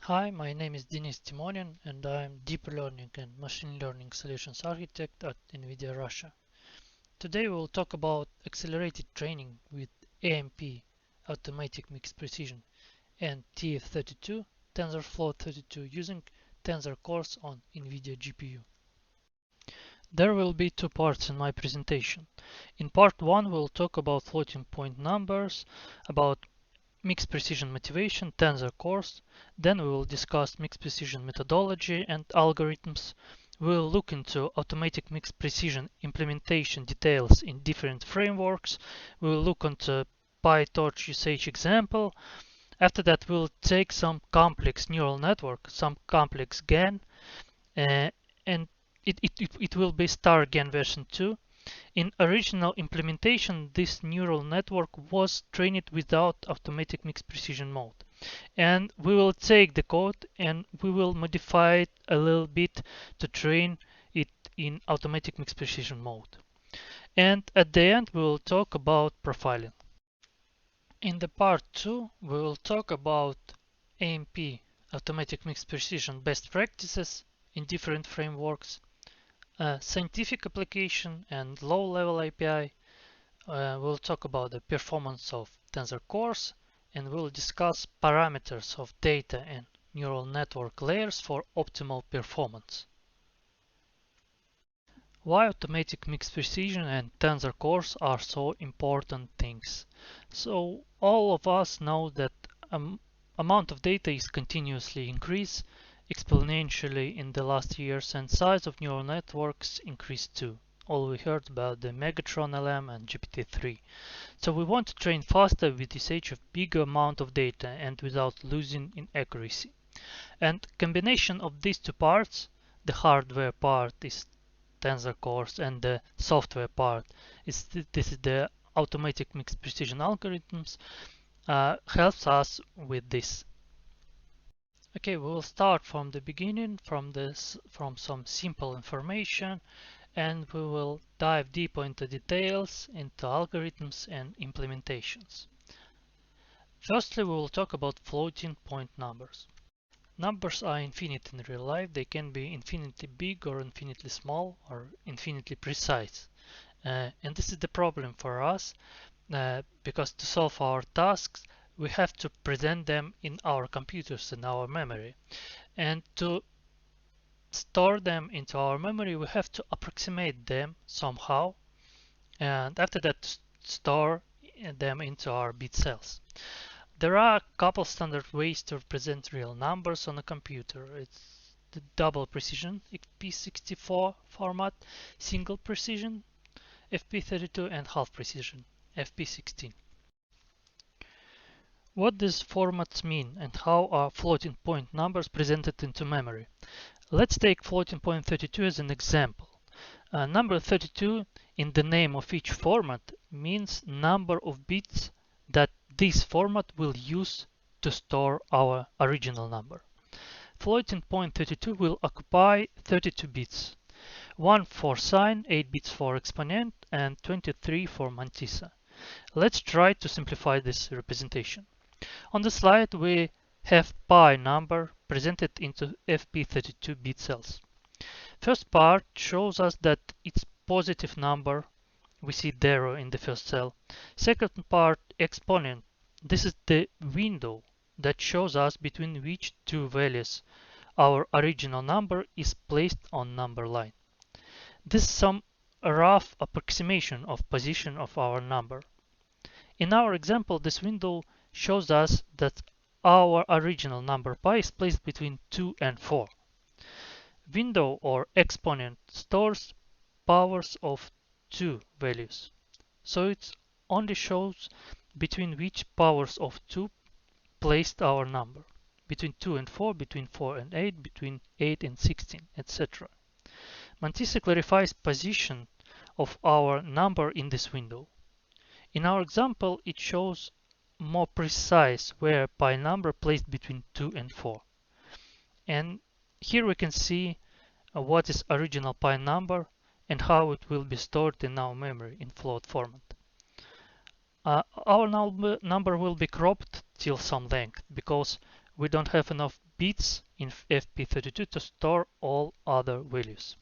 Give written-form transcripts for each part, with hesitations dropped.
Hi, my name is Denis Timonin and I'm Deep Learning and Machine Learning Solutions Architect at NVIDIA Russia. Today we will talk about accelerated training with AMP, Automatic Mixed Precision, and TF32, TensorFloat 32 using Tensor cores on NVIDIA GPU. There will be two parts in my presentation. In part 1 we'll talk about floating point numbers, about mixed precision motivation, Tensor cores. Then we will discuss mixed precision methodology and algorithms. We will look into automatic mixed precision implementation details in different frameworks. We will look into PyTorch usage example. After that, we'll take some complex neural network, some complex GAN, and it will be star GAN version 2. In original implementation, this neural network was trained without automatic mixed precision mode. And we will take the code and we will modify it a little bit to train it in automatic mixed precision mode. And at the end, we will talk about profiling. In the part 2, we will talk about AMP, automatic mixed precision best practices in different frameworks, scientific application and low-level API. We'll talk about the performance of Tensor cores, and we'll discuss parameters of data and neural network layers for optimal performance. Why automatic mixed precision and Tensor cores are so important things? So all of us know that amount of data is continuously increased exponentially in the last years, and size of neural networks increased too. All we heard about the Megatron LM and GPT-3. So we want to train faster with usage of bigger amount of data and without losing in accuracy. And combination of these two parts, the hardware part is Tensor cores and the software part is this is the automatic mixed precision algorithms, helps us with this. Okay, we will start from the beginning, from some simple information, and we will dive deeper into details, into algorithms and implementations. Firstly, we will talk about floating point numbers. Numbers are infinite in real life. They can be infinitely big or infinitely small or infinitely precise. And this is the problem for us because to solve our tasks, we have to present them in our computers, in our memory. And to store them into our memory, we have to approximate them somehow. And after that, store them into our bit cells. There are a couple standard ways to represent real numbers on a computer. It's the double precision FP16 format, single precision FP32, and half precision FP16. What these formats mean and how are floating point numbers presented into memory? Let's take floating point 32 as an example. Number 32 in the name of each format means number of bits that this format will use to store our original number. Floating point 32 will occupy 32 bits, 1 for sine, 8 bits for exponent, and 23 for mantissa. Let's try to simplify this representation. On the slide, we have pi number presented into FP32 bit cells. First part shows us that it's positive number. We see 0 in the first cell. Second part, exponent. This is the window that shows us between which two values our original number is placed on number line. This is some rough approximation of position of our number. In our example, this window shows us that our original number pi is placed between 2 and 4. Window or exponent stores powers of 2 values. So it only shows between which powers of 2 placed our number. Between 2 and 4, between 4 and 8, between 8 and 16, etc. Mantissa clarifies position of our number in this window. In our example, it shows more precise where pi number placed between 2 and 4. And here we can see what is original pi number and how it will be stored in our memory in float format. Our number will be cropped till some length because we don't have enough bits in FP32 to store all other values.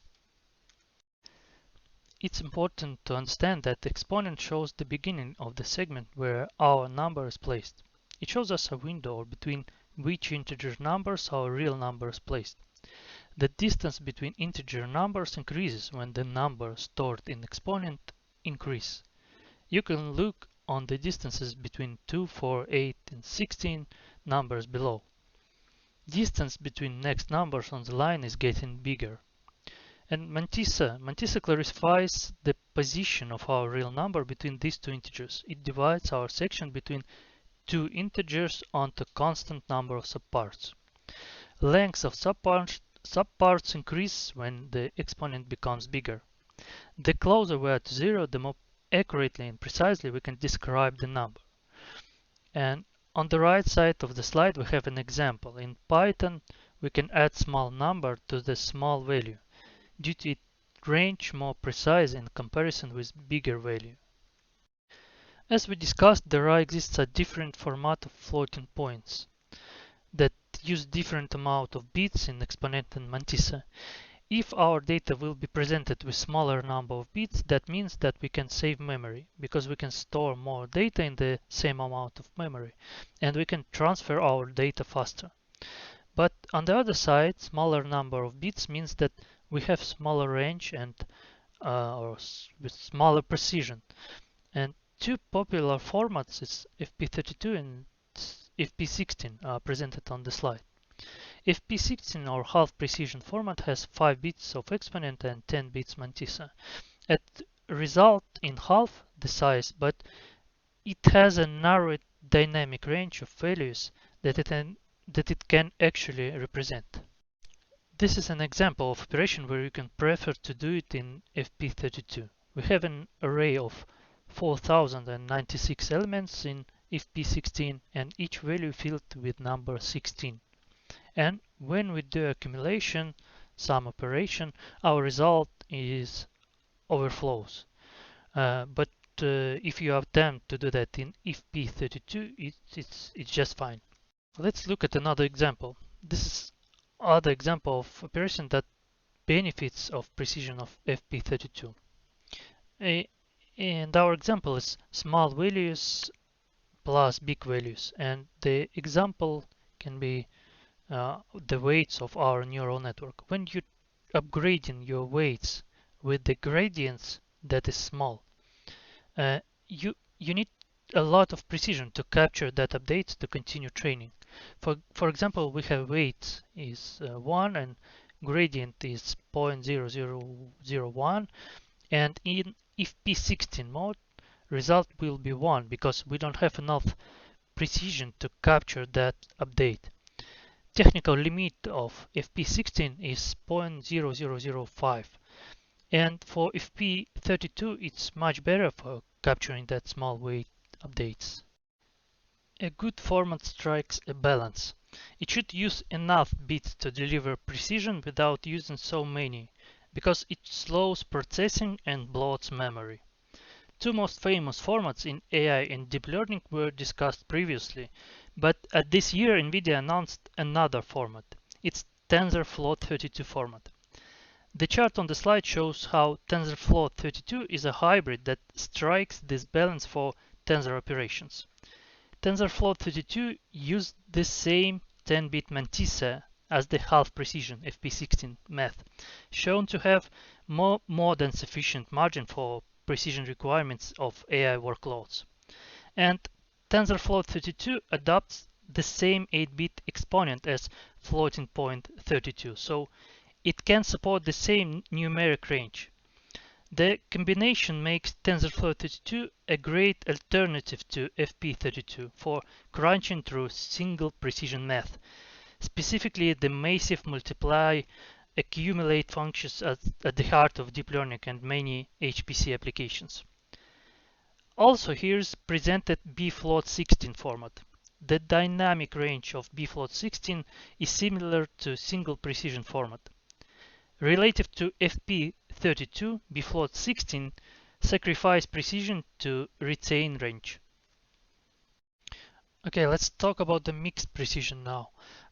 It's important to understand that the exponent shows the beginning of the segment where our number is placed. It shows us a window between which integer numbers our real number is placed. The distance between integer numbers increases when the number stored in exponent increase. You can look on the distances between 2, 4, 8, and 16 numbers below. Distance between next numbers on the line is getting bigger. And Mantissa clarifies the position of our real number between these two integers. It divides our section between two integers onto constant number of subparts. Length of subparts increase when the exponent becomes bigger. The closer we are to zero, the more accurately and precisely we can describe the number. And on the right side of the slide we have an example. In Python we can add small number to the small value due to its range more precise in comparison with bigger value. As we discussed, there exists a different format of floating points that use different amount of bits in exponent and mantissa. If our data will be presented with smaller number of bits, that means that we can save memory because we can store more data in the same amount of memory and we can transfer our data faster. But on the other side, smaller number of bits means that we have smaller range and with smaller precision. And two popular formats is FP32 and FP16 are presented on the slide. FP16 or half precision format has 5 bits of exponent and 10 bits mantissa. It result in half the size, but it has a narrowed dynamic range of values that it can actually represent. This is an example of operation where you can prefer to do it in FP32. We have an array of 4096 elements in FP16 and each value filled with number 16. And when we do accumulation, sum operation, our result is overflows. But if you attempt to do that in FP32, it's just fine. Let's look at another example. This is other example of operation that benefits of precision of FP32. And our example is small values plus big values, and the example can be the weights of our neural network. When you upgrading your weights with the gradients that is small, you need a lot of precision to capture that update to continue training. For example, we have weight is 1 and gradient is 0.0001, and in FP16 mode result will be 1 because we don't have enough precision to capture that update. Technical limit of FP16 is 0.0005, and for FP32 it's much better for capturing that small weight updates. A good format strikes a balance. It should use enough bits to deliver precision without using so many, because it slows processing and bloats memory. Two most famous formats in AI and deep learning were discussed previously, but this year NVIDIA announced another format. It's TensorFloat32 format. The chart on the slide shows how TensorFloat32 is a hybrid that strikes this balance for tensor operations. TensorFloat32 used the same 10-bit mantissa as the half precision FP16 method, shown to have more than sufficient margin for precision requirements of AI workloads. And TensorFloat32 adopts the same 8-bit exponent as floating point 32, so it can support the same numeric range. The combination makes TensorFloat32 a great alternative to FP32 for crunching through single precision math, specifically the massive multiply accumulate functions at the heart of deep learning and many HPC applications. Also, here's presented bfloat16 format. The dynamic range of bfloat16 is similar to single precision format. Relative to FP32, bfloat16 sacrifices precision to retain range. Okay, let's talk about the mixed precision now.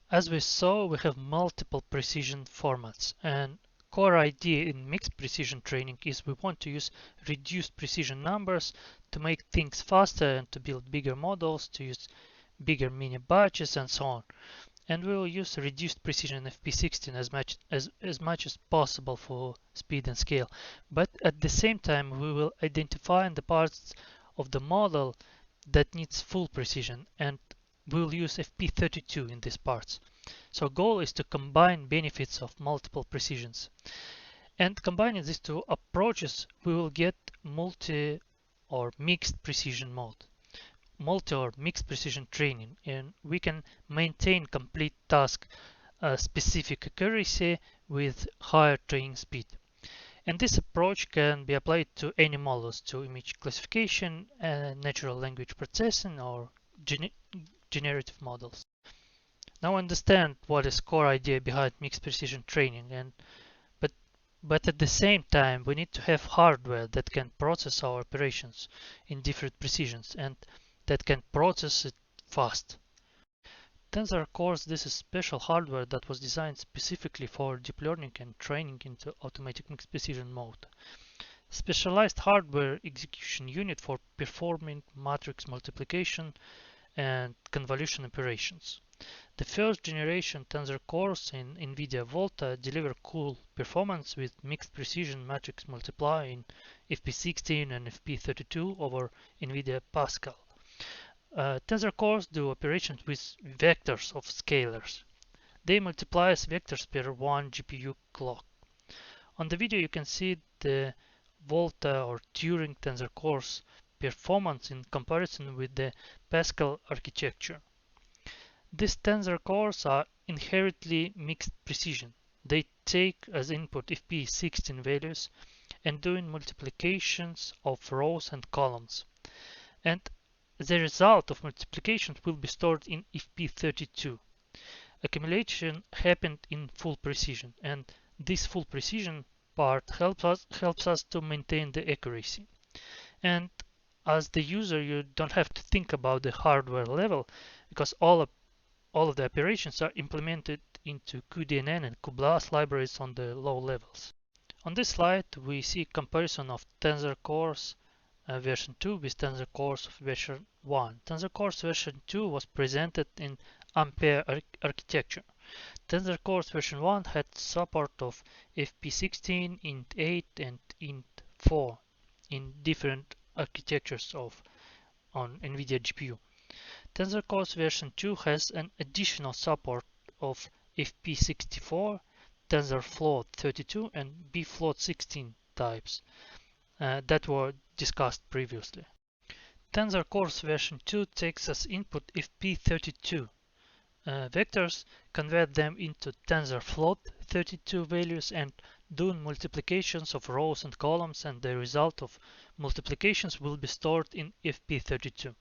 As we saw, we have multiple precision formats, and core idea in mixed precision training is we want to use reduced precision numbers to make things faster and to build bigger models, to use bigger mini batches and so on. And we will use reduced precision FP16 as much as possible for speed and scale. But at the same time, we will identify the parts of the model that needs full precision, and we'll use FP32 in these parts. So goal is to combine benefits of multiple precisions. And combining these two approaches, we will get multi or mixed precision mode, multi or mixed precision training, and we can maintain complete task specific accuracy with higher training speed. And this approach can be applied to any models, to image classification, natural language processing, or generative models. Now understand what is core idea behind mixed precision training, and but at the same time we need to have hardware that can process our operations in different precisions and that can process it fast. Tensor cores, this is special hardware that was designed specifically for deep learning and training into automatic mixed precision mode. Specialized hardware execution unit for performing matrix multiplication and convolution operations. The first generation Tensor cores in NVIDIA Volta deliver cool performance with mixed precision matrix multiply in FP16 and FP32 over NVIDIA Pascal. Tensor cores do operations with vectors of scalars. They multiply as vectors per 1 GPU clock. On the video you can see the Volta or Turing Tensor cores performance in comparison with the Pascal architecture. These tensor cores are inherently mixed precision. They take as input FP16 values and doing multiplications of rows and columns. And the result of multiplications will be stored in FP32. Accumulation happened in full precision, and this full precision part helps us to maintain the accuracy. And as the user, you don't have to think about the hardware level because all of the operations are implemented into cuDNN and cuBLAS libraries on the low levels. On this slide, we see comparison of Tensor Cores version 2 with Tensor Cores version 1. Tensor Cores version 2 was presented in Ampere architecture. Tensor Cores version 1 had support of FP16, int8, and int4 in different architectures on NVIDIA GPU. Tensor Cores version 2 has an additional support of FP64, TensorFloat 32, and bfloat 16 types that were discussed previously. Tensor Cores version 2 takes as input FP32 vectors, convert them into TensorFloat 32 values, and do multiplications of rows and columns, and the result of multiplications will be stored in FP32.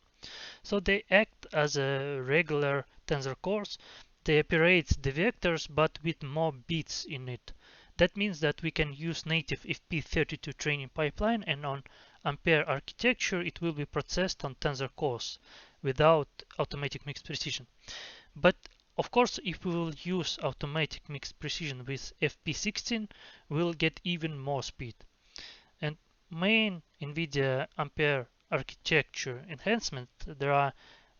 So they act as a regular tensor cores. They operate the vectors but with more bits in it. That means that we can use native FP32 training pipeline, and on Ampere architecture it will be processed on tensor cores without automatic mixed precision. But of course, if we will use automatic mixed precision with FP16, we'll get even more speed. And main NVIDIA Ampere architecture enhancement, there are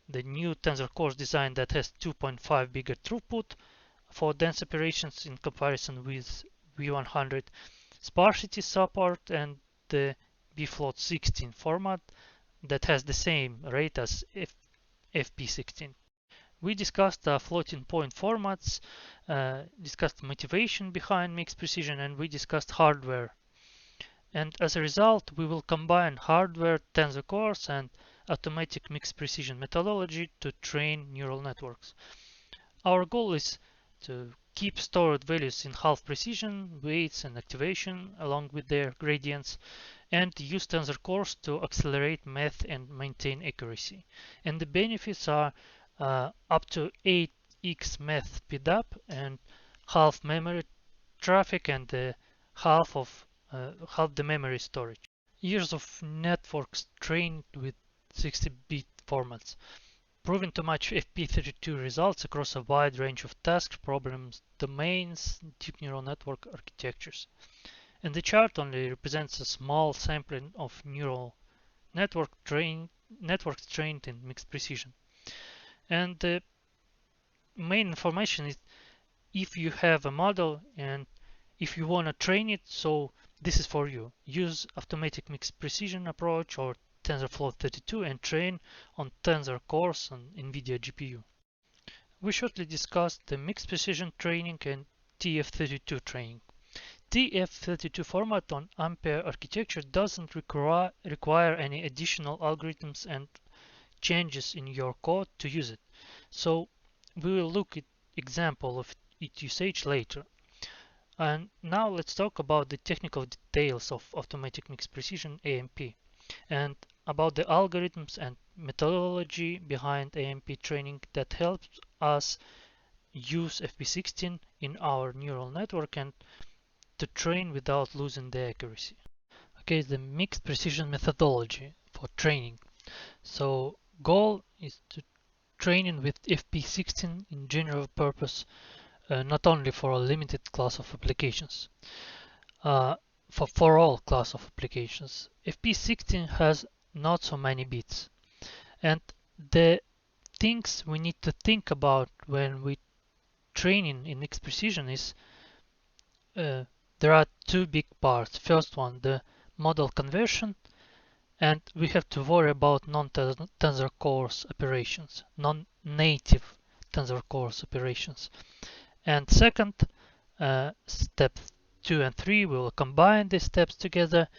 the new tensor cores design that has 2.5 bigger throughput for dense operations in comparison with V100, sparsity support, and the bfloat 16 format that has the same rate as FP16. We discussed floating point formats, discussed motivation behind mixed precision, and we discussed hardware. And as a result, we will combine hardware tensor cores and automatic mixed precision methodology to train neural networks. Our goal is to keep stored values in half precision, weights, and activation along with their gradients, and use tensor cores to accelerate math and maintain accuracy. And the benefits are up to 8x math speedup and half memory traffic and half the memory storage. Years of networks trained with 60-bit formats. proving to match FP32 results across a wide range of tasks, problems, domains, deep neural network architectures. And the chart only represents a small sampling of neural networks trained in mixed precision. And the main information is if you have a model and if you want to train it, so this is for you. Use automatic mixed precision approach or TensorFlow 32 and train on Tensor cores on NVIDIA GPU. We shortly discussed the mixed precision training and TF32 training. TF32 format on Ampere architecture doesn't require any additional algorithms and changes in your code to use it. So we will look at example of its usage later. And now let's talk about the technical details of automatic mixed precision AMP and about the algorithms and methodology behind AMP training that helps us use FP16 in our neural network and to train without losing the accuracy. Okay, the mixed precision methodology for training. So goal is to training with FP16 in general purpose, not only for a limited class of applications. For all class of applications, FP16 has not so many bits, and the things we need to think about when we training in mixed precision is there are two big parts. First one, the model conversion, and we have to worry about non-tensor cores operations, non-native tensor cores operations. And second, steps 2 and 3, we will combine these steps together.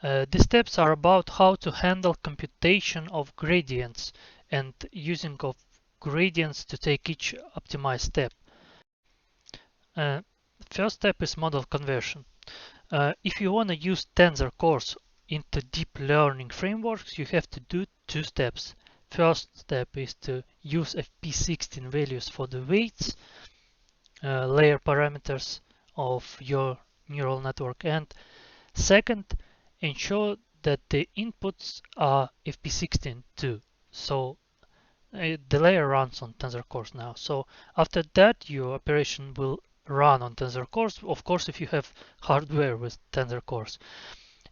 These steps are about how to handle computation of gradients and using of gradients to take each optimized step. First step is model conversion. If you want to use tensor cores into deep learning frameworks, you have to do two steps. First step is to use FP16 values for the weights, layer parameters of your neural network, and second, ensure that the inputs are FP16 too. So the layer runs on tensor cores now. So after that, your operation will run on tensor cores, of course, if you have hardware with tensor cores.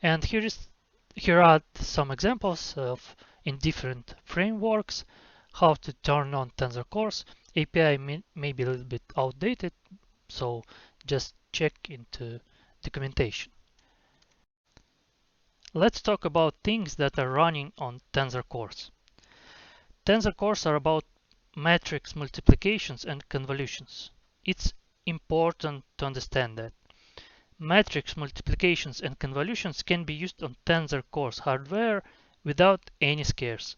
And here are some examples of in different frameworks how to turn on tensor cores. API may be a little bit outdated, so just check into documentation. Let's talk about things that are running on tensor cores. Tensor cores are about matrix multiplications and convolutions. It's important to understand that. Matrix multiplications and convolutions can be used on tensor cores hardware without any scares.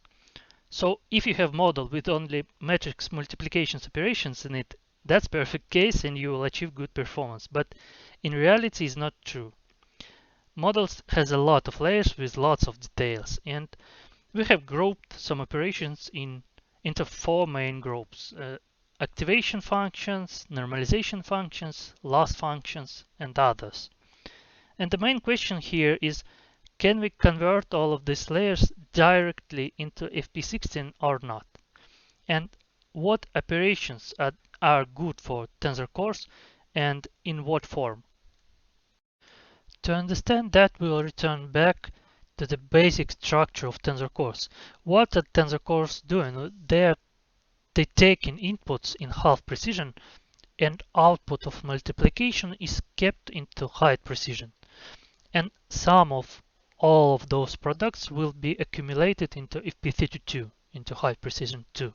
So if you have model with only matrix multiplications operations in it, that's perfect case and you will achieve good performance. But in reality, it's not true. Models has a lot of layers with lots of details, and we have grouped some operations into four main groups. Activation functions, normalization functions, loss functions, and others. And the main question here is, can we convert all of these layers directly into FP16 or not? And what operations are good for tensor cores and in what form? To understand that, we will return back to the basic structure of tensor cores. What are tensor cores doing? They take in inputs in half precision, and output of multiplication is kept into high precision. And sum of all of those products will be accumulated into FP32, into high precision too.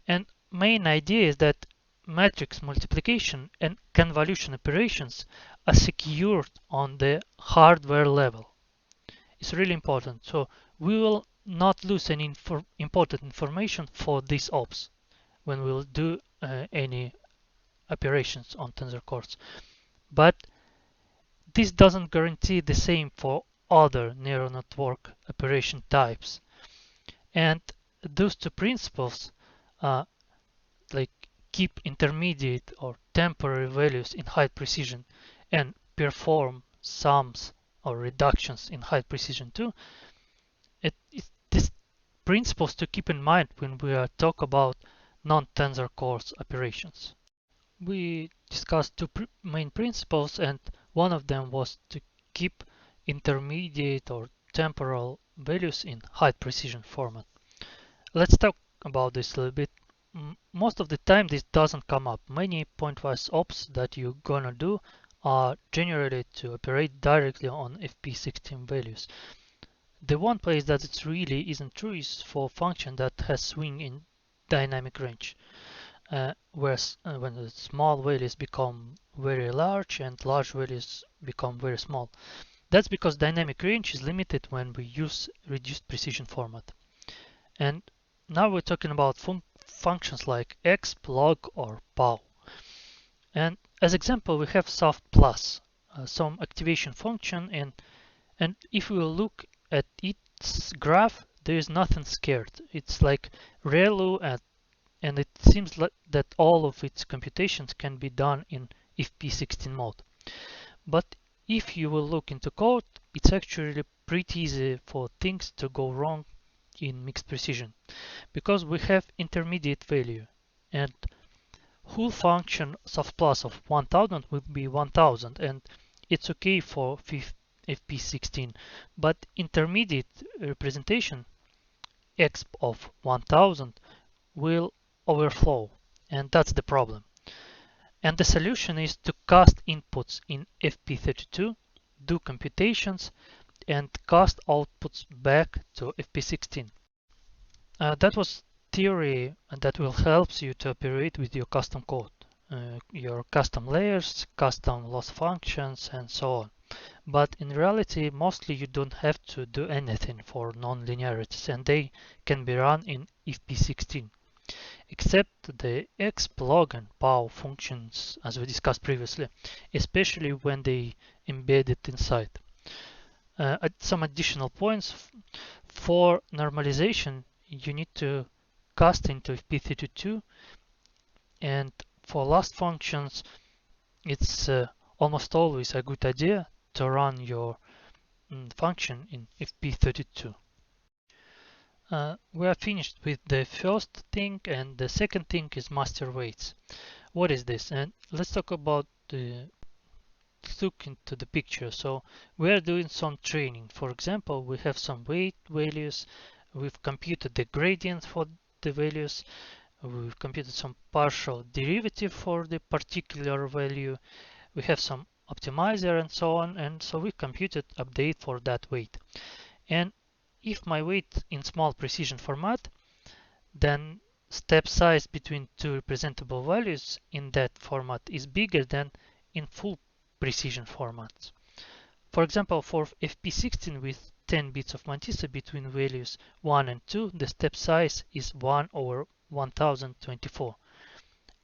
And main idea is that matrix multiplication and convolution operations are secured on the hardware level. It's really important. So we will not lose any important information for these ops when we'll do any operations on tensor cores. But this doesn't guarantee the same for other neural network operation types. And those two principles like keep intermediate or temporary values in high precision and perform sums or reductions in high precision too. This principles to keep in mind when we talk about non-tensor cores operations. We discussed two main principles, and one of them was to keep intermediate or temporal values in high precision format. Let's talk about this a little bit. Most of the time this doesn't come up. Many pointwise ops that you're gonna do are generated to operate directly on FP16 values. The one place that it really isn't true is for function that has swing in dynamic range, when the small values become very large and large values become very small. That's because dynamic range is limited when we use reduced precision format. And now we're talking about functions like exp, log, or pow. And as example, we have soft plus, some activation function, and if we look at its graph, there is nothing scared. It's like ReLU, and it seems like that all of its computations can be done in FP16 mode. But if you will look into code, it's actually pretty easy for things to go wrong in mixed precision, because we have intermediate value, and whole function soft plus of 1000 will be 1000, and it's okay for FP16, but intermediate representation exp of 1000 will overflow, and that's the problem. And the solution is to cast inputs in FP32, do computations, and cast outputs back to FP16. That was theory that will help you to operate with your custom code, your custom layers, custom loss functions, and so on. But in reality, mostly you don't have to do anything for non-linearities, and they can be run in FP16, except the exp, log, and pow functions, as we discussed previously, especially when they embed it inside. Some additional points: for normalization, you need to cast into FP32, and for last functions, it's almost always a good idea to run your function in FP32. We are finished with the first thing, and the second thing is master weights. What is this? And let's talk about look into the picture. So we are doing some training. For example, we have some weight values. We've computed the gradient for the values. We've computed some partial derivative for the particular value. We have some optimizer and so on. And so we computed update for that weight. And if my weight in small precision format, then step size between two representable values in that format is bigger than in full precision formats. For example, for FP16 with 10 bits of mantissa between values 1 and 2, the step size is 1 over 1024.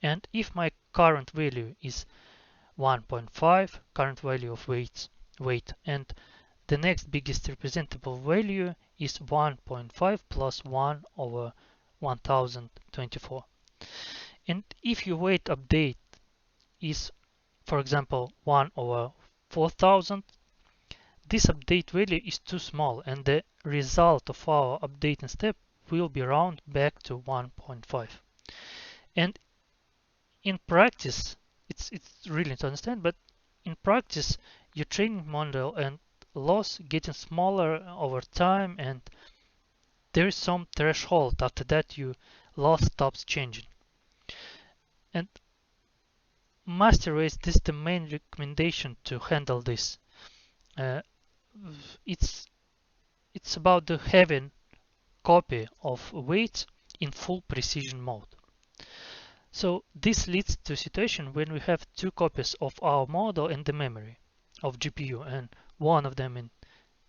And if my current value is 1.5, current value of weight, and the next biggest representable value is 1.5 plus 1 over 1024. And if your weight update is, for example, 1 over 4000, this update value is too small, and the result of our updating step will be round back to 1.5. And in practice, it's really to understand, but in practice, your training model and loss getting smaller over time, and there is some threshold. After that, your loss stops changing. And master race, this is the main recommendation to handle this. It's about the having copy of weights in full precision mode. So this leads to a situation when we have two copies of our model in the memory of GPU, and one of them in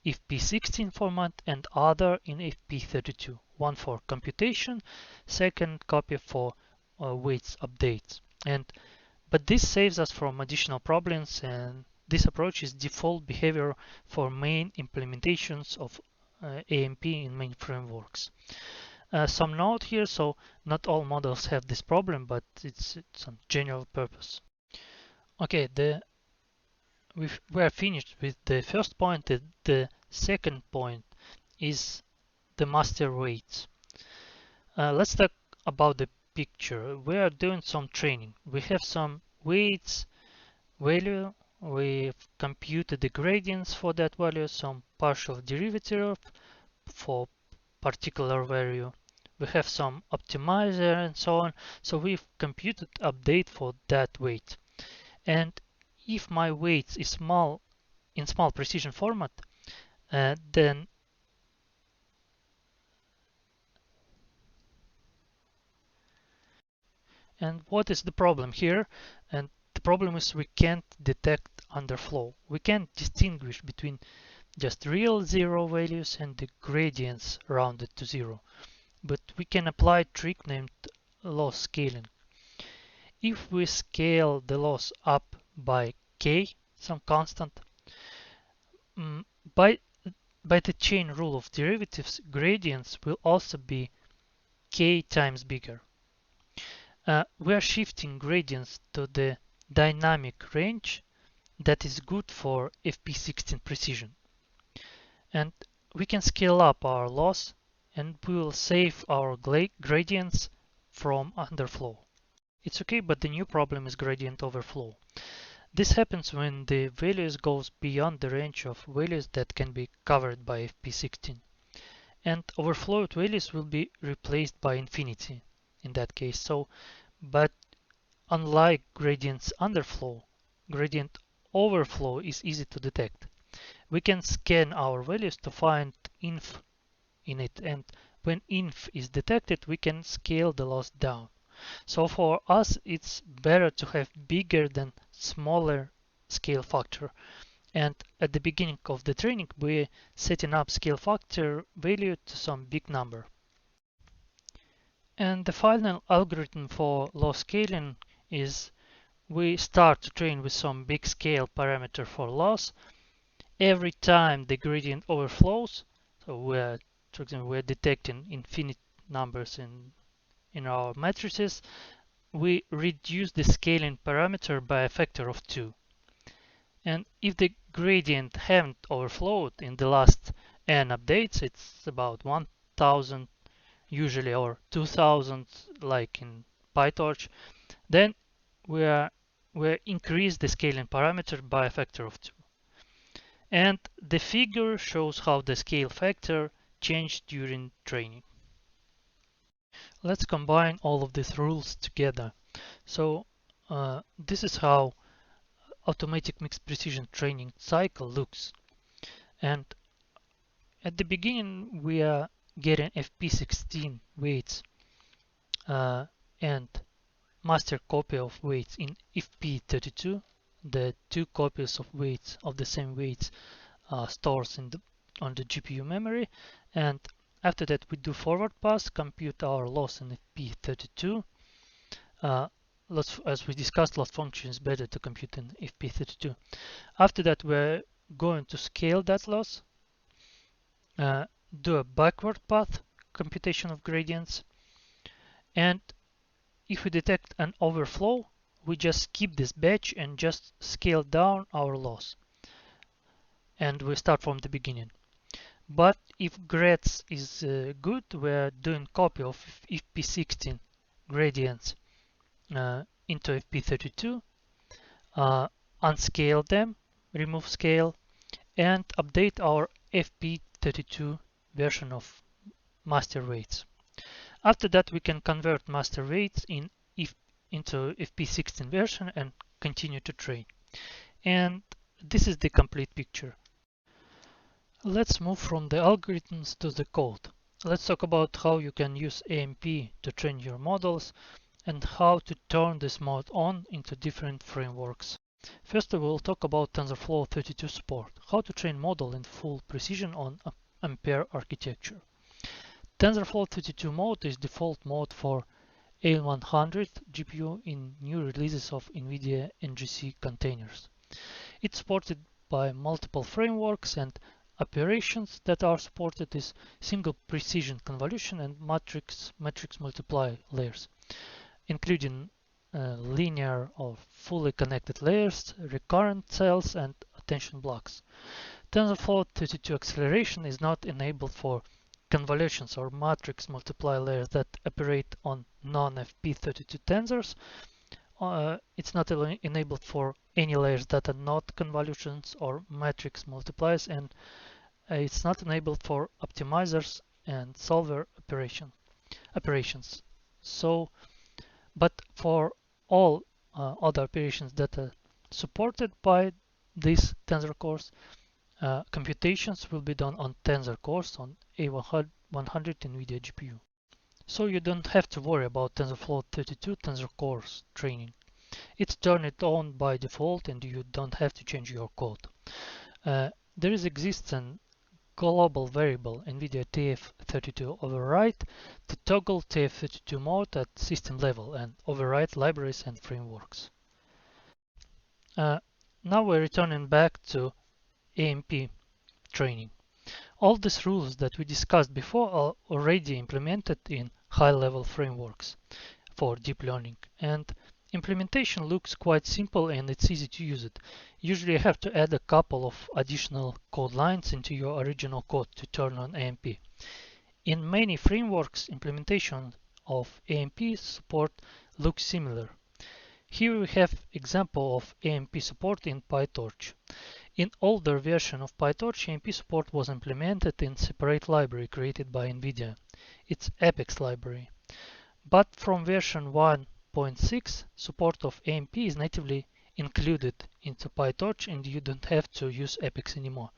FP16 format and other in FP32. One for computation, second copy for weights updates. But this saves us from additional problems, and this approach is default behavior for main implementations of AMP in main frameworks. Some note here, so not all models have this problem, but it's a general purpose. Okay, we are finished with the first point. The second point is the master weights. Let's talk about the picture. We are doing some training. We have some weights value. We've computed the gradients for that value, some partial derivative for particular value. We have some optimizer and so on. So we've computed update for that weight. And if my weight is small in small precision format, then and what is the problem here? And the problem is we can't detect underflow. We can't distinguish between just real zero values and the gradients rounded to zero. But we can apply a trick named loss scaling. If we scale the loss up by k, some constant, mm, by by the chain rule of derivatives, gradients will also be k times bigger. We are shifting gradients to the dynamic range that is good for FP16 precision. And we can scale up our loss and we will save our gradients from underflow. It's okay, but the new problem is gradient overflow. This happens when the values goes beyond the range of values that can be covered by FP16. And overflowed values will be replaced by infinity in that case. But unlike gradients underflow, gradient overflow is easy to detect. We can scan our values to find inf in it, and when inf is detected, we can scale the loss down. So for us, it's better to have bigger than smaller scale factor. And at the beginning of the training, we're setting up scale factor value to some big number. And the final algorithm for loss scaling is we start to train with some big scale parameter for loss. Every time the gradient overflows, so for example, we're detecting infinite numbers in our matrices, we reduce the scaling parameter by a factor of 2. And if the gradient haven't overflowed in the last n updates, it's about 1000 usually, or 2000 like in PyTorch, then we increase the scaling parameter by a factor of 2. And the figure shows how the scale factor changed during training. Let's combine all of these rules together. So this is how automatic mixed precision training cycle looks. And at the beginning, we are getting FP16 weights and master copy of weights in FP32. The two copies of weights of the same weights stores on the GPU memory. And after that, we do forward pass, compute our loss in FP32. As we discussed, loss function is better to compute in FP32. After that, we're going to scale that loss, do a backward path computation of gradients, and if we detect an overflow, we just skip this batch and just scale down our loss. And we start from the beginning. But if grades is good, we're doing copy of FP16 gradients into FP32, unscale them, remove scale, and update our FP32 version of master weights. After that, we can convert master weights into FP16 version and continue to train. And this is the complete picture. Let's move from the algorithms to the code. Let's talk about how you can use AMP to train your models and how to turn this mode on into different frameworks. First, we will talk about TensorFlow 32 support, how to train model in full precision on Ampere architecture. TensorFlow 32 mode is default mode for A100 GPU in new releases of NVIDIA NGC containers. It's supported by multiple frameworks, and operations that are supported is single precision convolution and matrix multiply layers, including linear or fully connected layers, recurrent cells, and attention blocks. TensorFlow 32 acceleration is not enabled for convolutions or matrix multiply layers that operate on non-FP32 tensors. It's not enabled for any layers that are not convolutions or matrix multipliers, and it's not enabled for optimizers and solver operations. So, but for all other operations that are supported by this tensor cores, computations will be done on tensor cores on A100 NVIDIA GPU. So you don't have to worry about TensorFlow 32 tensor cores training. It's turned on by default and you don't have to change your code. There exists an global variable NVIDIA TF32 override to toggle TF32 mode at system level and override libraries and frameworks. Now we're returning back to AMP training. All these rules that we discussed before are already implemented in high-level frameworks for deep learning, and implementation looks quite simple and it's easy to use it. Usually you have to add a couple of additional code lines into your original code to turn on AMP. In many frameworks, implementation of AMP support looks similar. Here we have example of AMP support in PyTorch. In older version of PyTorch, AMP support was implemented in separate library created by NVIDIA. It's Apex library. But from version 1.6, support of AMP is natively included into PyTorch and you don't have to use Apex anymore.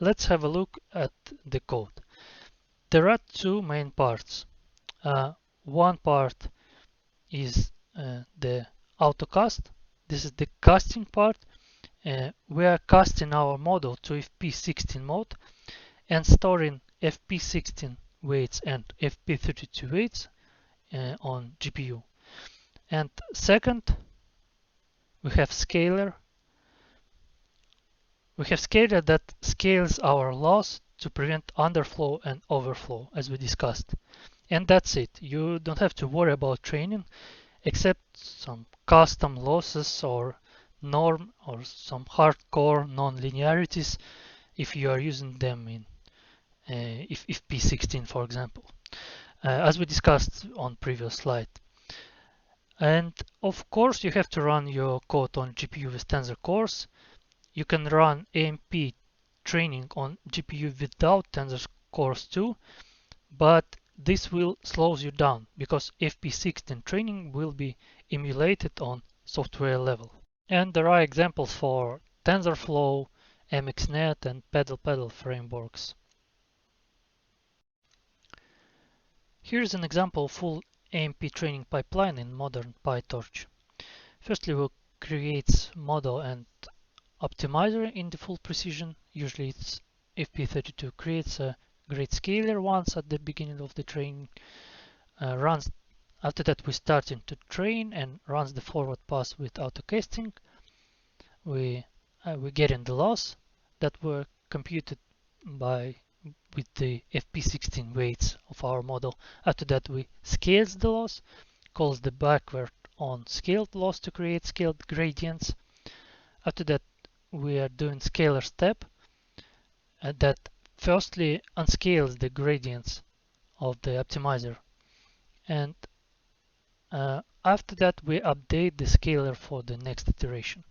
Let's have a look at the code. There are two main parts. One part is the autocast. This is the casting part. We are casting our model to FP16 mode and storing FP16 weights and FP32 weights on GPU. And second, we have scaler. We have scaler that scales our loss to prevent underflow and overflow, as we discussed. And that's it. You don't have to worry about training, except some custom losses or norm or some hardcore non-linearities if you are using them in if FP16, for example, as we discussed on previous slide. And of course you have to run your code on GPU with tensor cores. You can run AMP training on GPU without tensor cores too, but this will slow you down because FP16 training will be emulated on software level. And there are examples for TensorFlow, MXNet, and PaddlePaddle frameworks. Here's an example of full AMP training pipeline in modern PyTorch. Firstly, we'll create model and optimizer in the full precision. Usually it's FP32 creates a grayscaler once at the beginning of the training, runs. After that, we starting to train and runs the forward pass with autocasting. We getting the loss that were computed with the FP16 weights of our model. After that, we scales the loss, calls the backward on scaled loss to create scaled gradients. After that, we are doing scalar step that firstly unscales the gradients of the optimizer, and after that we update the scaler for the next iteration.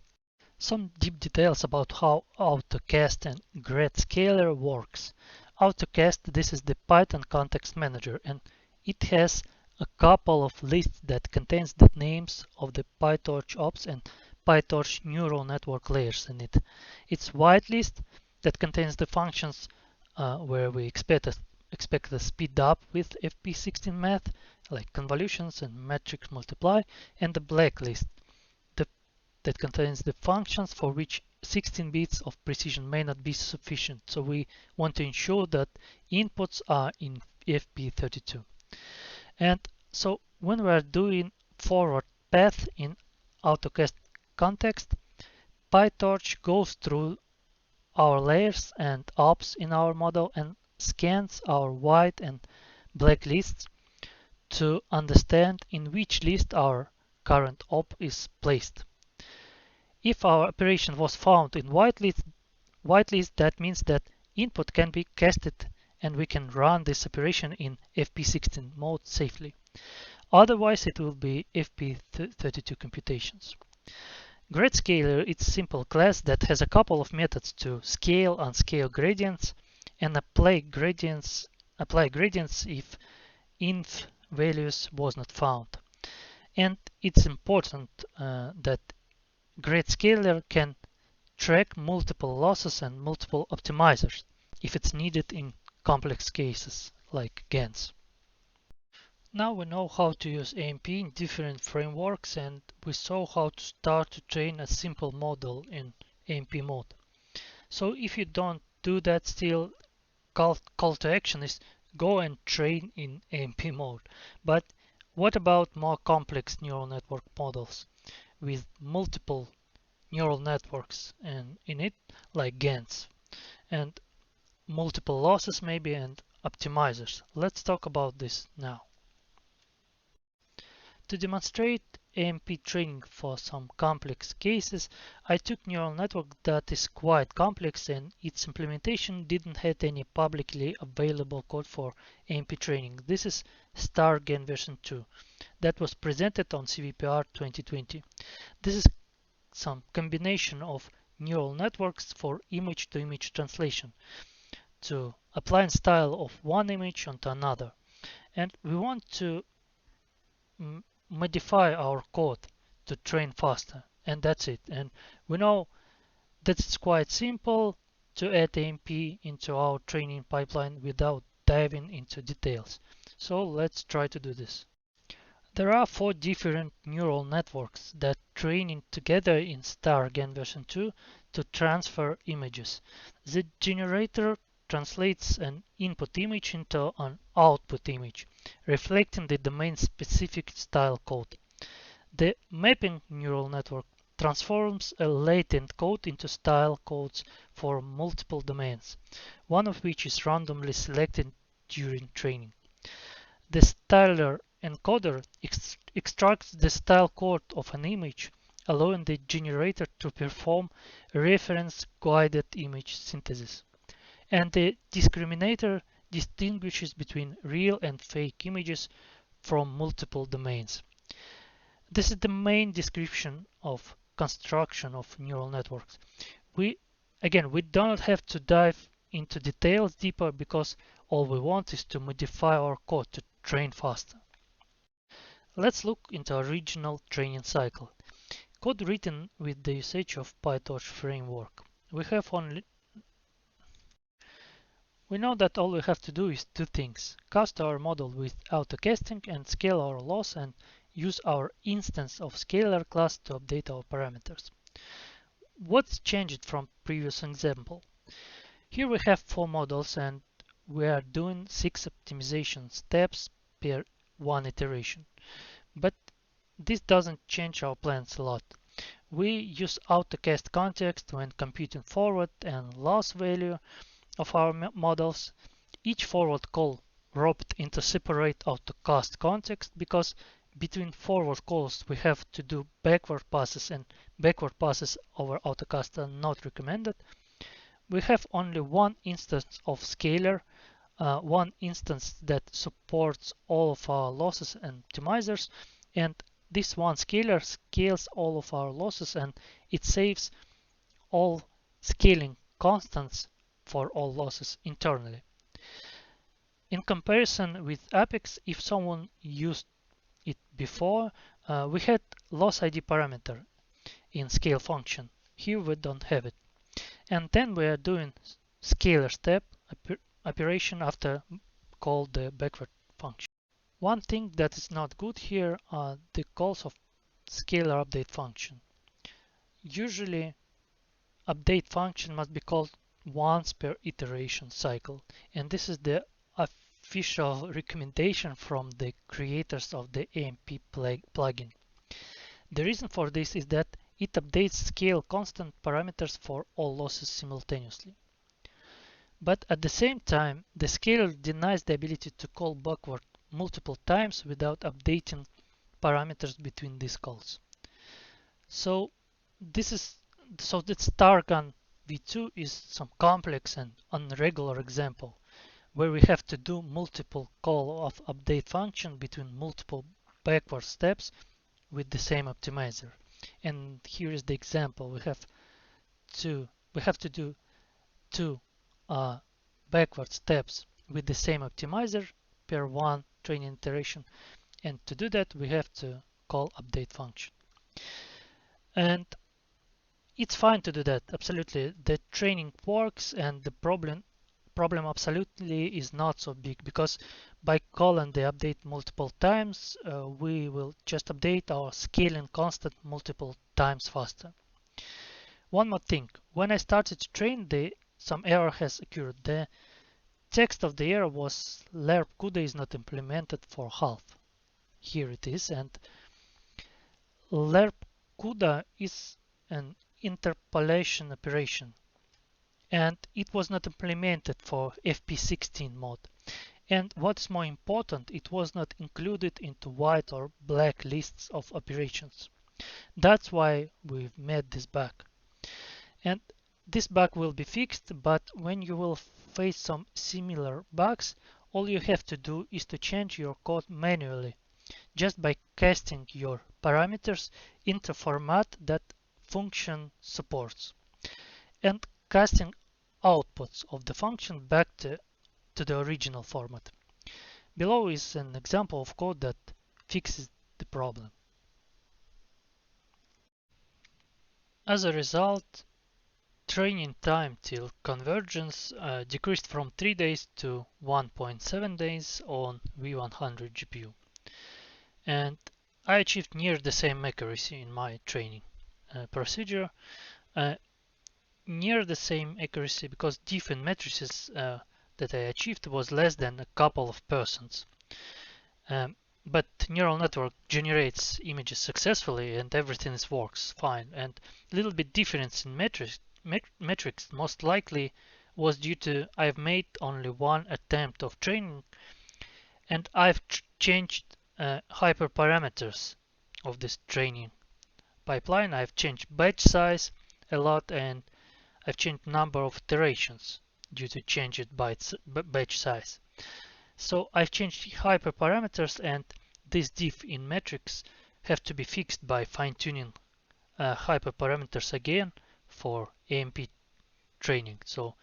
Some deep details about how autocast and gradscaler works. Autocast, this is the Python context manager, and it has a couple of lists that contains the names of the PyTorch ops and PyTorch neural network layers in it. It's whitelist that contains the functions where we expect a speed up with FP16 math, like convolutions and matrix multiply, and the blacklist that contains the functions for which 16 bits of precision may not be sufficient. So we want to ensure that inputs are in FP32. And so when we are doing forward path in autocast context, PyTorch goes through our layers and ops in our model and scans our white and black lists to understand in which list our current op is placed. If our operation was found in whitelist, that means that input can be casted and we can run this operation in FP16 mode safely. Otherwise, it will be FP32 computations. GradScaler is a simple class that has a couple of methods to scale, unscale gradients, and apply gradients if inf values was not found. And it's important that GradScaler can track multiple losses and multiple optimizers if it's needed in complex cases like GANs. Now we know how to use AMP in different frameworks, and we saw how to start to train a simple model in AMP mode. So if you don't do that still, call to action is go and train in AMP mode. But what about more complex neural network models with multiple neural networks and in it, like GANs, and multiple losses maybe, and optimizers? Let's talk about this now. To demonstrate AMP training for some complex cases, I took neural network that is quite complex and its implementation didn't have any publicly available code for AMP training. This is StarGAN version 2 that was presented on CVPR 2020. This is some combination of neural networks for image-to-image translation to apply style of one image onto another. And we want to modify our code to train faster, and that's it. And we know that it's quite simple to add AMP into our training pipeline without diving into details. So let's try to do this. There are 4 different neural networks that train together in StarGAN version 2 to transfer images. The generator translates an input image into an output image, reflecting the domain-specific style code. The mapping neural network transforms a latent code into style codes for multiple domains, one of which is randomly selected during training. The styler encoder extracts the style code of an image, allowing the generator to perform reference-guided image synthesis. And the discriminator distinguishes between real and fake images from multiple domains. This is the main description of construction of neural networks. We don't have to dive into details deeper because all we want is to modify our code to train faster. Let's look into our original training cycle. Code written with the usage of PyTorch framework. We know that all we have to do is 2 things: cast our model with autocasting and scale our loss, and use our instance of scalar class to update our parameters. What's changed from previous example? Here we have 4 models and we are doing 6 optimization steps per 1 iteration. But this doesn't change our plans a lot. We use autocast context when computing forward and loss value of our models. Each forward call wrapped into separate autocast context because between forward calls we have to do backward passes, and backward passes over autocast are not recommended. We have only one instance of scalar, one instance that supports all of our losses and optimizers, and this one scalar scales all of our losses and it saves all scaling constants for all losses internally. In comparison with Apex, if someone used it before, we had loss ID parameter in scale function. Here we don't have it. And then we are doing scalar step operation after call the backward function. One thing that is not good here are the calls of scalar update function. Usually update function must be called once per iteration cycle, and this is the official recommendation from the creators of the AMP plugin. The reason for this is that it updates scale constant parameters for all losses simultaneously. But at the same time, the scalar denies the ability to call backward multiple times without updating parameters between these calls. So that StarGAN v2 is some complex and unregular example where we have to do multiple call of update function between multiple backward steps with the same optimizer. And here is the example. We have to do two backward steps with the same optimizer per one training iteration, and to do that we have to call update function. And it's fine to do that, absolutely. The training works, and the problem absolutely is not so big, because by calling the update multiple times, we will just update our scaling constant multiple times faster. One more thing, when I started to train, some error has occurred. The text of the error was lerp CUDA is not implemented for half. Here it is, and lerp CUDA is an interpolation operation, and it was not implemented for FP16 mode. And what's more important, it was not included into white or black lists of operations. That's why we've made this bug. And this bug will be fixed, but when you will face some similar bugs, all you have to do is to change your code manually, just by casting your parameters into format that function supports, and casting outputs of the function back to the original format. Below is an example of code that fixes the problem. As a result, training time till convergence decreased from 3 days to 1.7 days on V100 GPU. And I achieved near the same accuracy in my training procedure. Near the same accuracy because diff in matrices that I achieved was less than a couple of percents. But neural network generates images successfully and everything works fine. And a little bit difference in metrics most likely was due to I've made only one attempt of training, and I've changed hyperparameters of this training pipeline. I've changed batch size a lot, and I've changed number of iterations due to changed batch size. So I've changed hyperparameters, and this diff in metrics have to be fixed by fine-tuning hyperparameters again for AMP training. So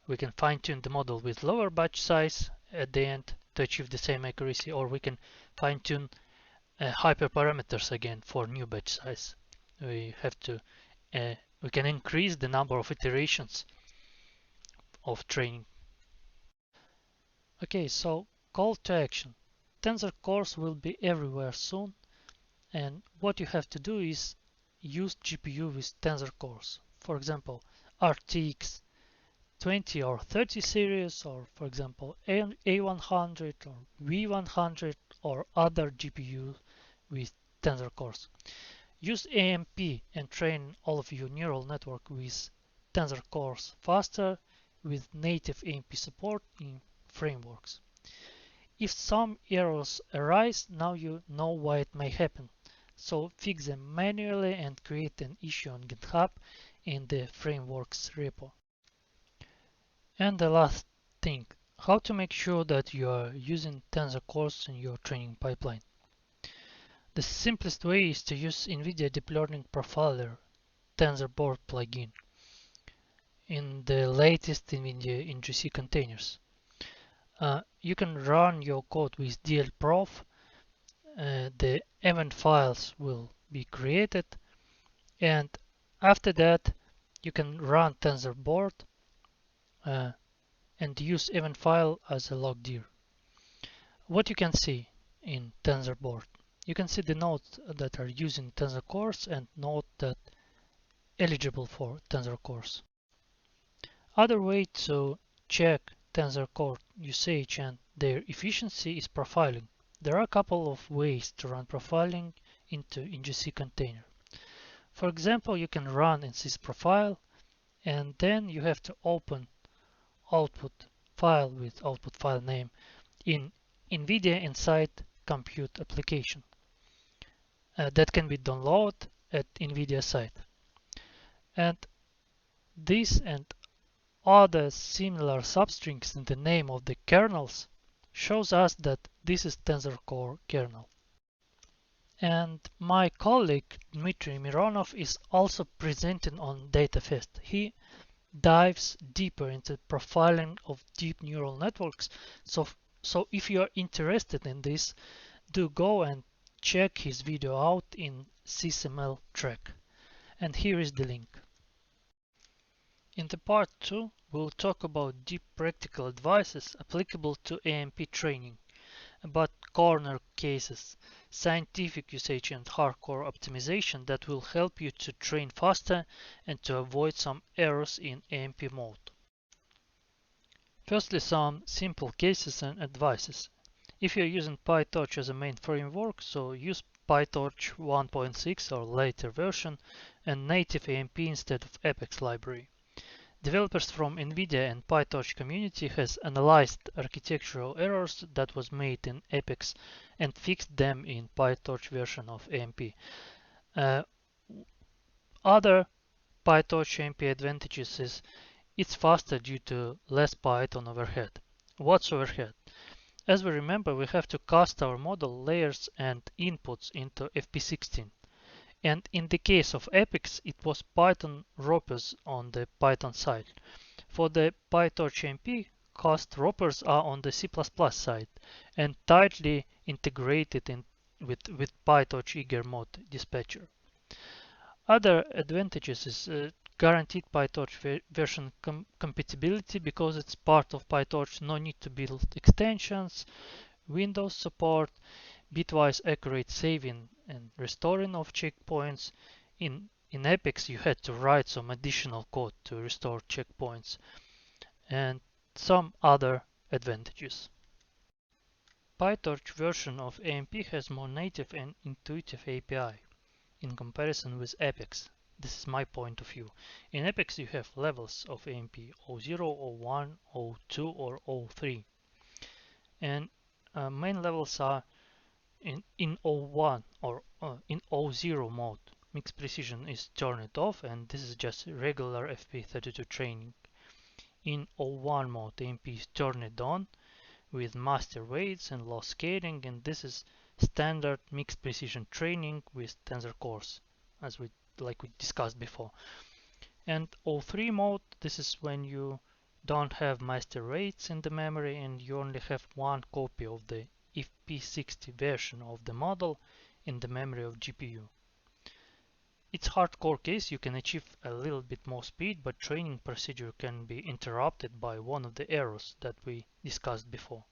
we can fine-tune the model with lower batch size at the end to achieve the same accuracy, or we can fine-tune hyperparameters again for new batch size. We can increase the number of iterations of training. Okay, so call to action. Tensor cores will be everywhere soon, and what you have to do is use GPU with Tensor cores. For example, RTX 20 or 30 series, or for example A100 or V100 or other GPU with Tensor cores. Use AMP and train all of your neural network with Tensor cores faster with native AMP support in frameworks. If some errors arise, now you know why it may happen. So fix them manually and create an issue on GitHub in the frameworks repo. And the last thing, how to make sure that you are using Tensor cores in your training pipeline. The simplest way is to use NVIDIA Deep Learning Profiler TensorBoard plugin in the latest NVIDIA NGC containers. You can run your code with DLProf. The event files will be created, and after that you can run TensorBoard and use event file as a logdir. What you can see in TensorBoard, you can see the nodes that are using Tensor cores and nodes that eligible for Tensor cores. Other way to check Tensor core usage and their efficiency is profiling. There are a couple of ways to run profiling into NGC container. For example, you can run in sysprofile, and then you have to open output file with output file name in NVIDIA Inside Compute application. That can be downloaded at NVIDIA site. And this and other similar substrings in the name of the kernels shows us that this is Tensor Core kernel. And my colleague Dmitry Mironov is also presenting on DataFest. He dives deeper into profiling of deep neural networks. So if you are interested in this, do go and check his video out in SysML track. And here is the link. In the part 2, we'll talk about deep practical advices applicable to AMP training, about corner cases, scientific usage and hardcore optimization that will help you to train faster and to avoid some errors in AMP mode. Firstly, some simple cases and advices. If you're using PyTorch as a main framework, so use PyTorch 1.6 or later version and native AMP instead of Apex library. Developers from NVIDIA and PyTorch community has analyzed architectural errors that was made in Apex and fixed them in PyTorch version of AMP. Other PyTorch AMP advantages is it's faster due to less Python overhead. What's overhead? As we remember, we have to cast our model layers and inputs into FP16. And in the case of Apex, it was Python wrappers on the Python side. For the PyTorch MP, cast wrappers are on the C++ side and tightly integrated with PyTorch Eager mode dispatcher. Other advantages is guaranteed PyTorch version compatibility because it's part of PyTorch, no need to build extensions, Windows support, bitwise accurate saving and restoring of checkpoints. In Apex, you had to write some additional code to restore checkpoints, and some other advantages. PyTorch version of AMP has more native and intuitive API in comparison with Apex. This is my point of view. In Apex, you have levels of AMP 0, 01, 02, or 03. And main levels are in 01 or in 0 mode. Mixed precision is turned off, and this is just regular FP32 training. In 01 mode, AMP is turned on with master weights and low scaling, and this is standard mixed precision training with tensor cores, as we discussed before. And 03 mode, this is when you don't have master rates in the memory and you only have one copy of the FP16 version of the model in the memory of GPU. It's hardcore case, you can achieve a little bit more speed, but training procedure can be interrupted by one of the errors that we discussed before.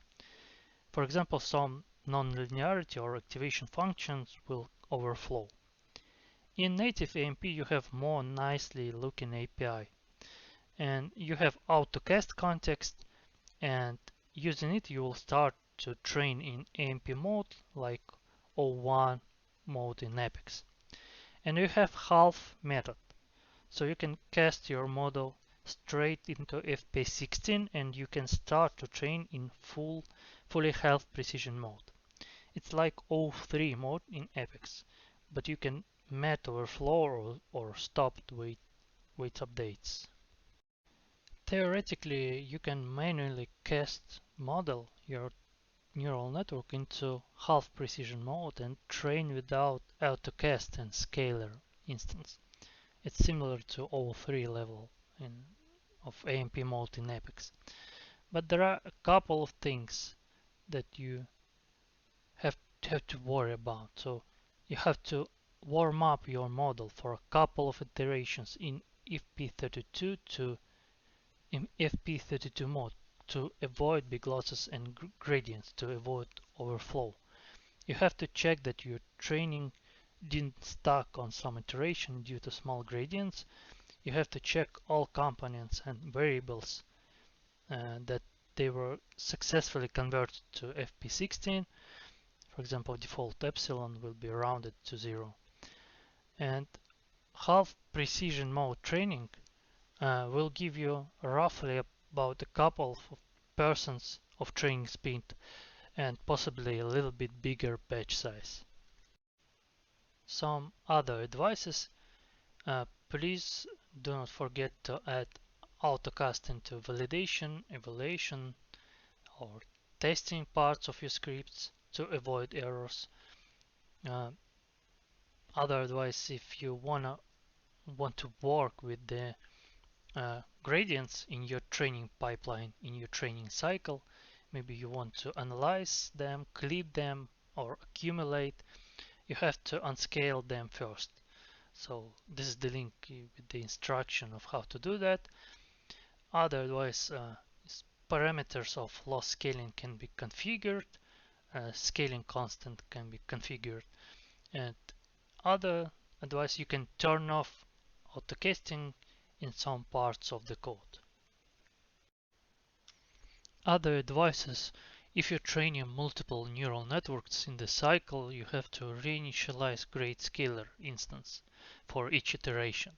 For example, some nonlinearity or activation functions will overflow. In native AMP, you have more nicely looking API, and you have autocast context, and using it you will start to train in AMP mode like 01 mode in Apex. And you have half method, so you can cast your model straight into FP16 and you can start to train in fully half precision mode. It's like 03 mode in Apex, but you can met overflow or stop to wait updates. Theoretically, you can manually cast model your neural network into half precision mode and train without autocast and scalar instance. It's similar to 03 level of AMP mode in Apex. But there are a couple of things that you have to worry about. So you have to warm up your model for a couple of iterations in FP32 to in FP32 mode to avoid big losses and gradients, to avoid overflow. You have to check that your training didn't stuck on some iteration due to small gradients. You have to check all components and variables that they were successfully converted to FP16. For example, default epsilon will be rounded to 0. And half precision mode training will give you roughly about a couple of percents of training speed and possibly a little bit bigger batch size. Some other advices, please do not forget to add autocast into validation, evaluation, or testing parts of your scripts to avoid errors. Other advice, if you want to work with the gradients in your training pipeline, in your training cycle, maybe you want to analyze them, clip them, or accumulate, you have to unscale them first. So this is the link with the instruction of how to do that. Other advice is parameters of loss scaling can be configured, scaling constant can be configured, and other advice, you can turn off autocasting in some parts of the code. Other advices, if you're training multiple neural networks in the cycle, you have to reinitialize GradeScaler instance for each iteration.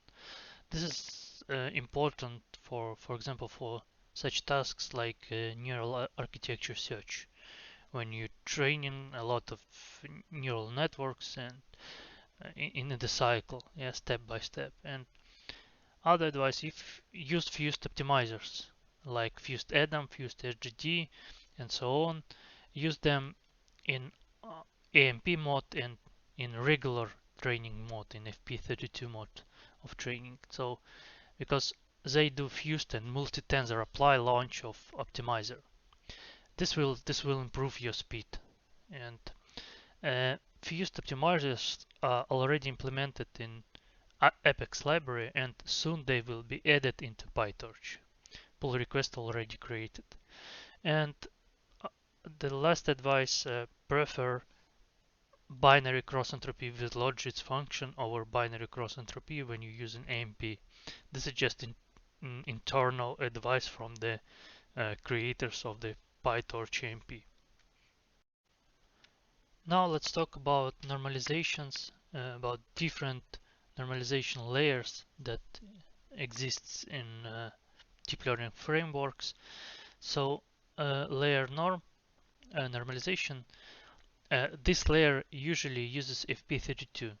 This is important for example, for such tasks like neural architecture search, when you're training a lot of neural networks and in the cycle, yeah, step by step. And other advice, if use fused optimizers like fused Adam, fused RGD, and so on, use them in AMP mode and in regular training mode, in FP32 mode of training. So because they do fused and multi-tensor apply launch of optimizer. This will improve your speed. And fused optimizers are already implemented in Apex library, and soon they will be added into PyTorch. Pull request already created. And the last advice, prefer binary cross entropy with logits function over binary cross entropy when you're using AMP. This is just internal advice from the creators of the PyTorch AMP. Now let's talk about normalizations, about different normalization layers that exists in deep learning frameworks. So layer norm normalization, this layer usually uses FP32,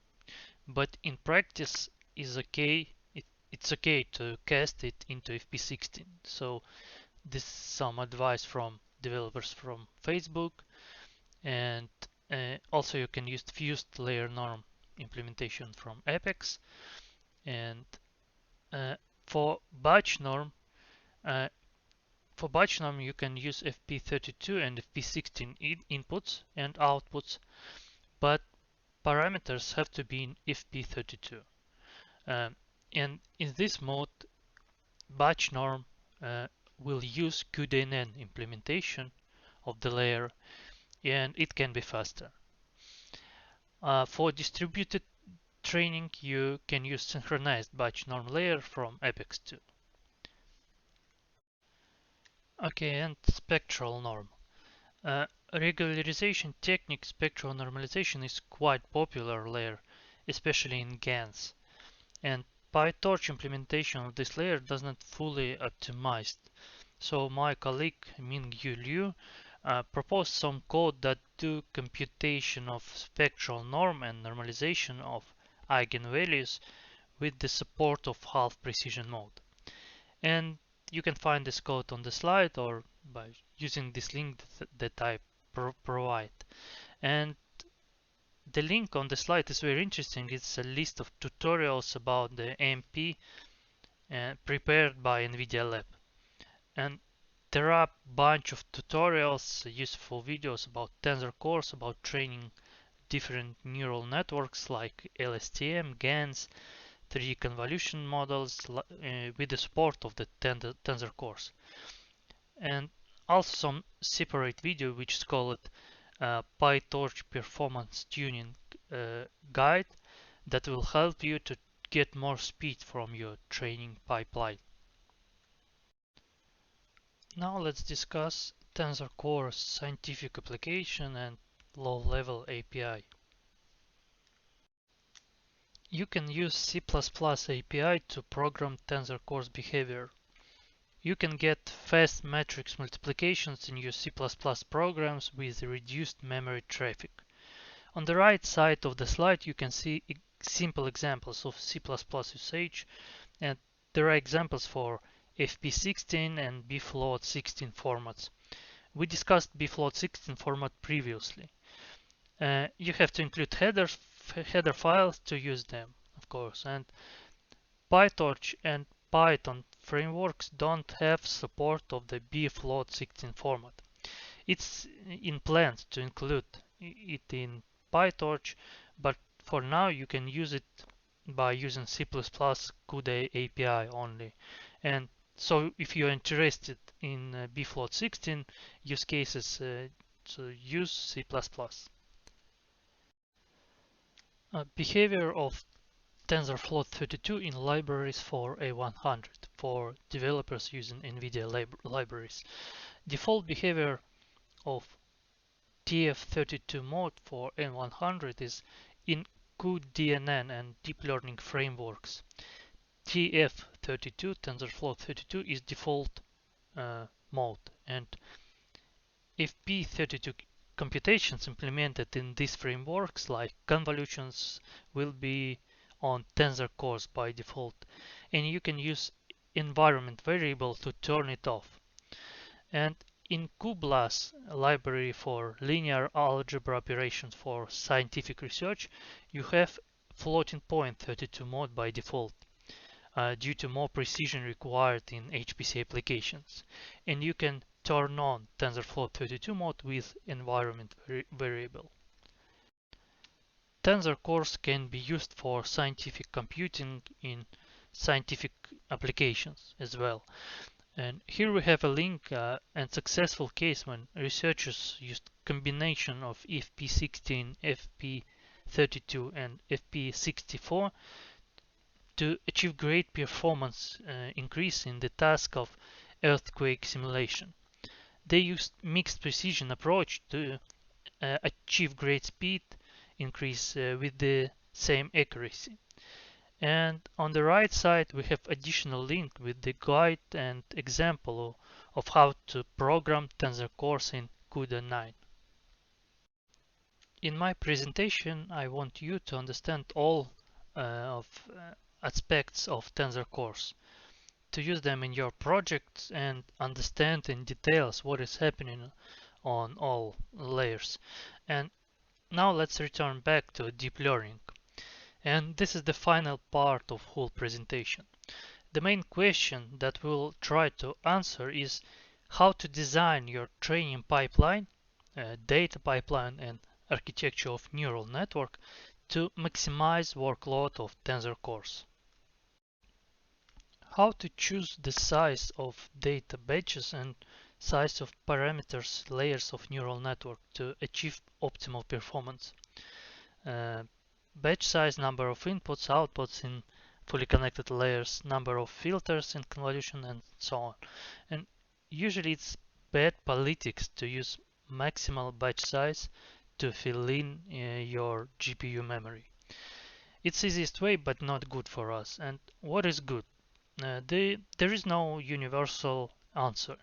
but in practice is okay. It's okay to cast it into FP16. So this is some advice from developers from Facebook, and also you can use fused layer norm implementation from Apex. And uh, for batch norm, uh, you can use FP32 and FP16 inputs and outputs, but parameters have to be in FP32. And in this mode, batch norm will use cuDNN implementation of the layer, and it can be faster. For distributed training, you can use synchronized batch norm layer from Apex 2. Okay, and spectral norm. Regularization technique spectral normalization is quite popular layer, especially in GANs. And PyTorch implementation of this layer does not fully optimized. So my colleague Mingyu Liu proposed some code that do computation of spectral norm and normalization of eigenvalues with the support of half precision mode. And you can find this code on the slide or by using this link that I provide. And the link on the slide is very interesting. It's a list of tutorials about the AMP prepared by NVIDIA Lab. And there are a bunch of tutorials, useful videos about tensor cores, about training different neural networks like LSTM, GANs, 3D convolution models with the support of the tensor cores. And also some separate video which is called PyTorch Performance Tuning Guide that will help you to get more speed from your training pipeline. Now let's discuss Tensor Core's scientific application and low-level API. You can use C++ API to program Tensor Core's behavior. You can get fast matrix multiplications in your C++ programs with reduced memory traffic. On the right side of the slide, you can see simple examples of C++ usage, and there are examples for FP16 and bfloat16 formats. We discussed bfloat16 format previously. You have to include header files to use them, of course, and PyTorch and Python frameworks don't have support of the bfloat16 format. It's in plans to include it in PyTorch, but for now you can use it by using C++ CUDA API only. And so if you're interested in bfloat16 use cases, so use C++. Behavior of TensorFloat32 in libraries for A100 for developers using NVIDIA libraries. Default behavior of TF32 mode for N100 is in cuDNN and deep learning frameworks. TF32, TensorFloat32 is default mode, and FP32 computations implemented in these frameworks like convolutions will be on tensor cores by default, and you can use environment variable to turn it off. And in cuBLAS, a library for linear algebra operations for scientific research, you have floating point 32 mode by default due to more precision required in HPC applications, and you can turn on TensorFloat 32 mode with environment variable. Tensor cores can be used for scientific computing in scientific applications as well. And here we have a link and successful case when researchers used combination of FP16, FP32 and FP64 to achieve great performance increase in the task of earthquake simulation. They used mixed precision approach to achieve great speed increase with the same accuracy. And on the right side we have additional link with the guide and example of how to program tensor cores in CUDA 9. In my presentation I want you to understand all aspects of tensor cores, to use them in your projects and understand in details what is happening on all layers. And now let's return back to deep learning. And this is the final part of whole presentation. The main question that we'll try to answer is how to design your training pipeline, data pipeline and architecture of neural network to maximize workload of tensor cores. How to choose the size of data batches and size of parameters layers of neural network to achieve optimal performance. Batch size, number of inputs, outputs in fully connected layers, number of filters in convolution, and so on. And usually it's bad politics to use maximal batch size to fill in your GPU memory. It's easiest way but not good for us. And what is good? There is no universal answer,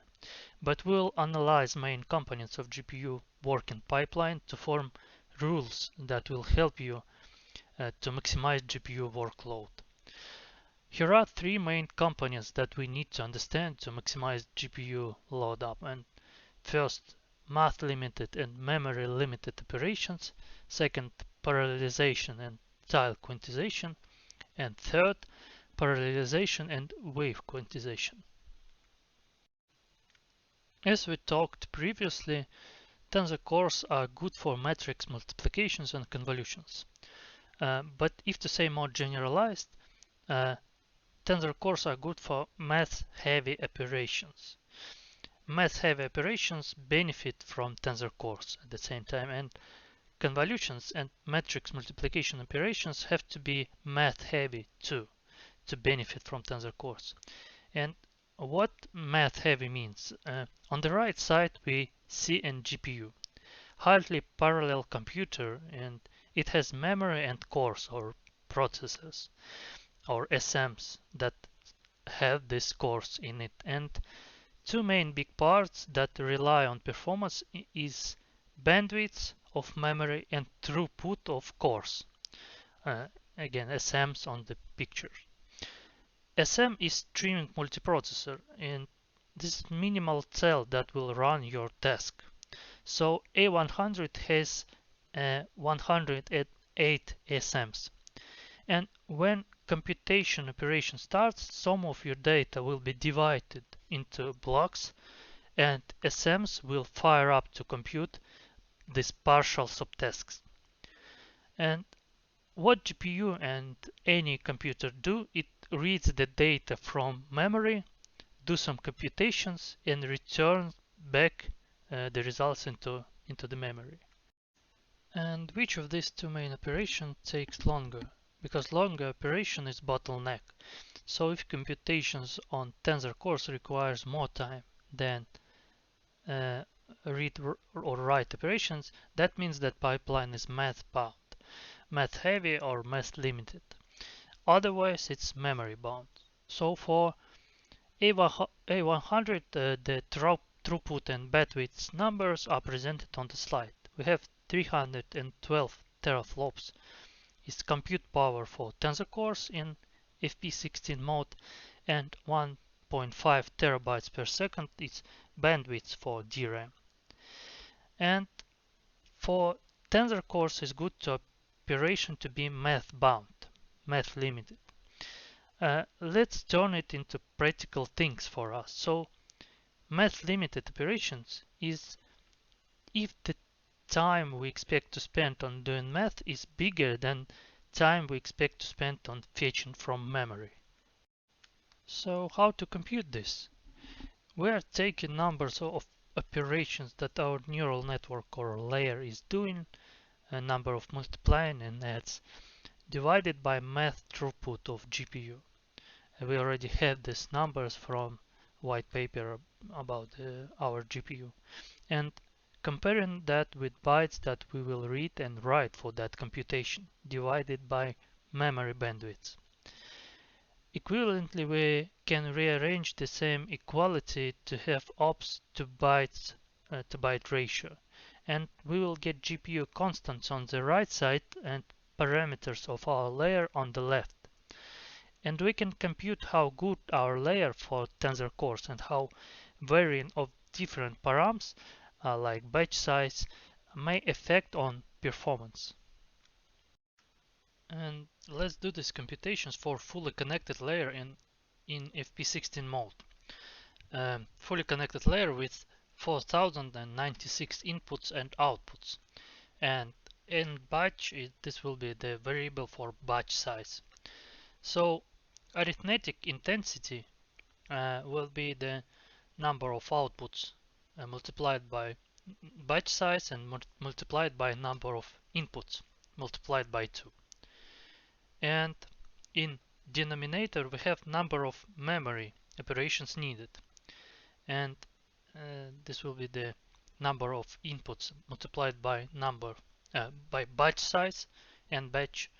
but we'll analyze main components of GPU working pipeline to form rules that will help you to maximize GPU workload. Here are three main components that we need to understand to maximize GPU load up. And first, math limited and memory limited operations. Second, parallelization and tile quantization. And third, parallelization and wave quantization. As we talked previously, tensor cores are good for matrix multiplications and convolutions. But if to say more generalized, tensor cores are good for math-heavy operations. Math-heavy operations benefit from tensor cores at the same time, and convolutions and matrix multiplication operations have to be math-heavy too to benefit from tensor cores. And what math-heavy means? On the right side we see a GPU, highly parallel computer, and it has memory and cores or processors or SMs that have these cores in it. And two main big parts that rely on performance is bandwidth of memory and throughput of cores. Again, SMs on the picture. SM is streaming multiprocessor, and this is minimal cell that will run your task. So A100 has 108 SMs. And when computation operation starts, some of your data will be divided into blocks, and SMs will fire up to compute these partial subtasks. And what GPU and any computer do, it reads the data from memory, do some computations, and return back the results into the memory. And which of these two main operations takes longer? Because longer operation is bottleneck. So if computations on Tensor cores requires more time than uh, read or write operations, that means that pipeline is math bound, math heavy or math limited. Otherwise, it's memory bound. So for A100, the throughput and bandwidth numbers are presented on the slide. We have 312 teraflops is compute power for Tensor cores in FP16 mode, and 1.5 terabytes per second is bandwidth for DRAM. And for Tensor cores, it's good to operation to be math bound, math limited. Let's turn it into practical things for us. So math limited operations is if the time we expect to spend on doing math is bigger than time we expect to spend on fetching from memory. So how to compute this? We are taking numbers of operations that our neural network or layer is doing, a number of multiplying and adds, divided by math throughput of GPU. We already have these numbers from white paper about our GPU. And comparing that with bytes that we will read and write for that computation, divided by memory bandwidth. Equivalently, we can rearrange the same equality to have ops to bytes to byte ratio, and we will get GPU constants on the right side and parameters of our layer on the left. And we can compute how good our layer for Tensor cores and how varying of different params like batch size may affect on performance. And let's do these computations for fully connected layer in FP16 mode. Fully connected layer with 4096 inputs and outputs. And in batch, this will be the variable for batch size. So arithmetic intensity will be the number of outputs multiplied by batch size and multiplied by number of inputs multiplied by 2. And in denominator we have number of memory operations needed, and this will be the number of inputs multiplied by number by batch size, and batch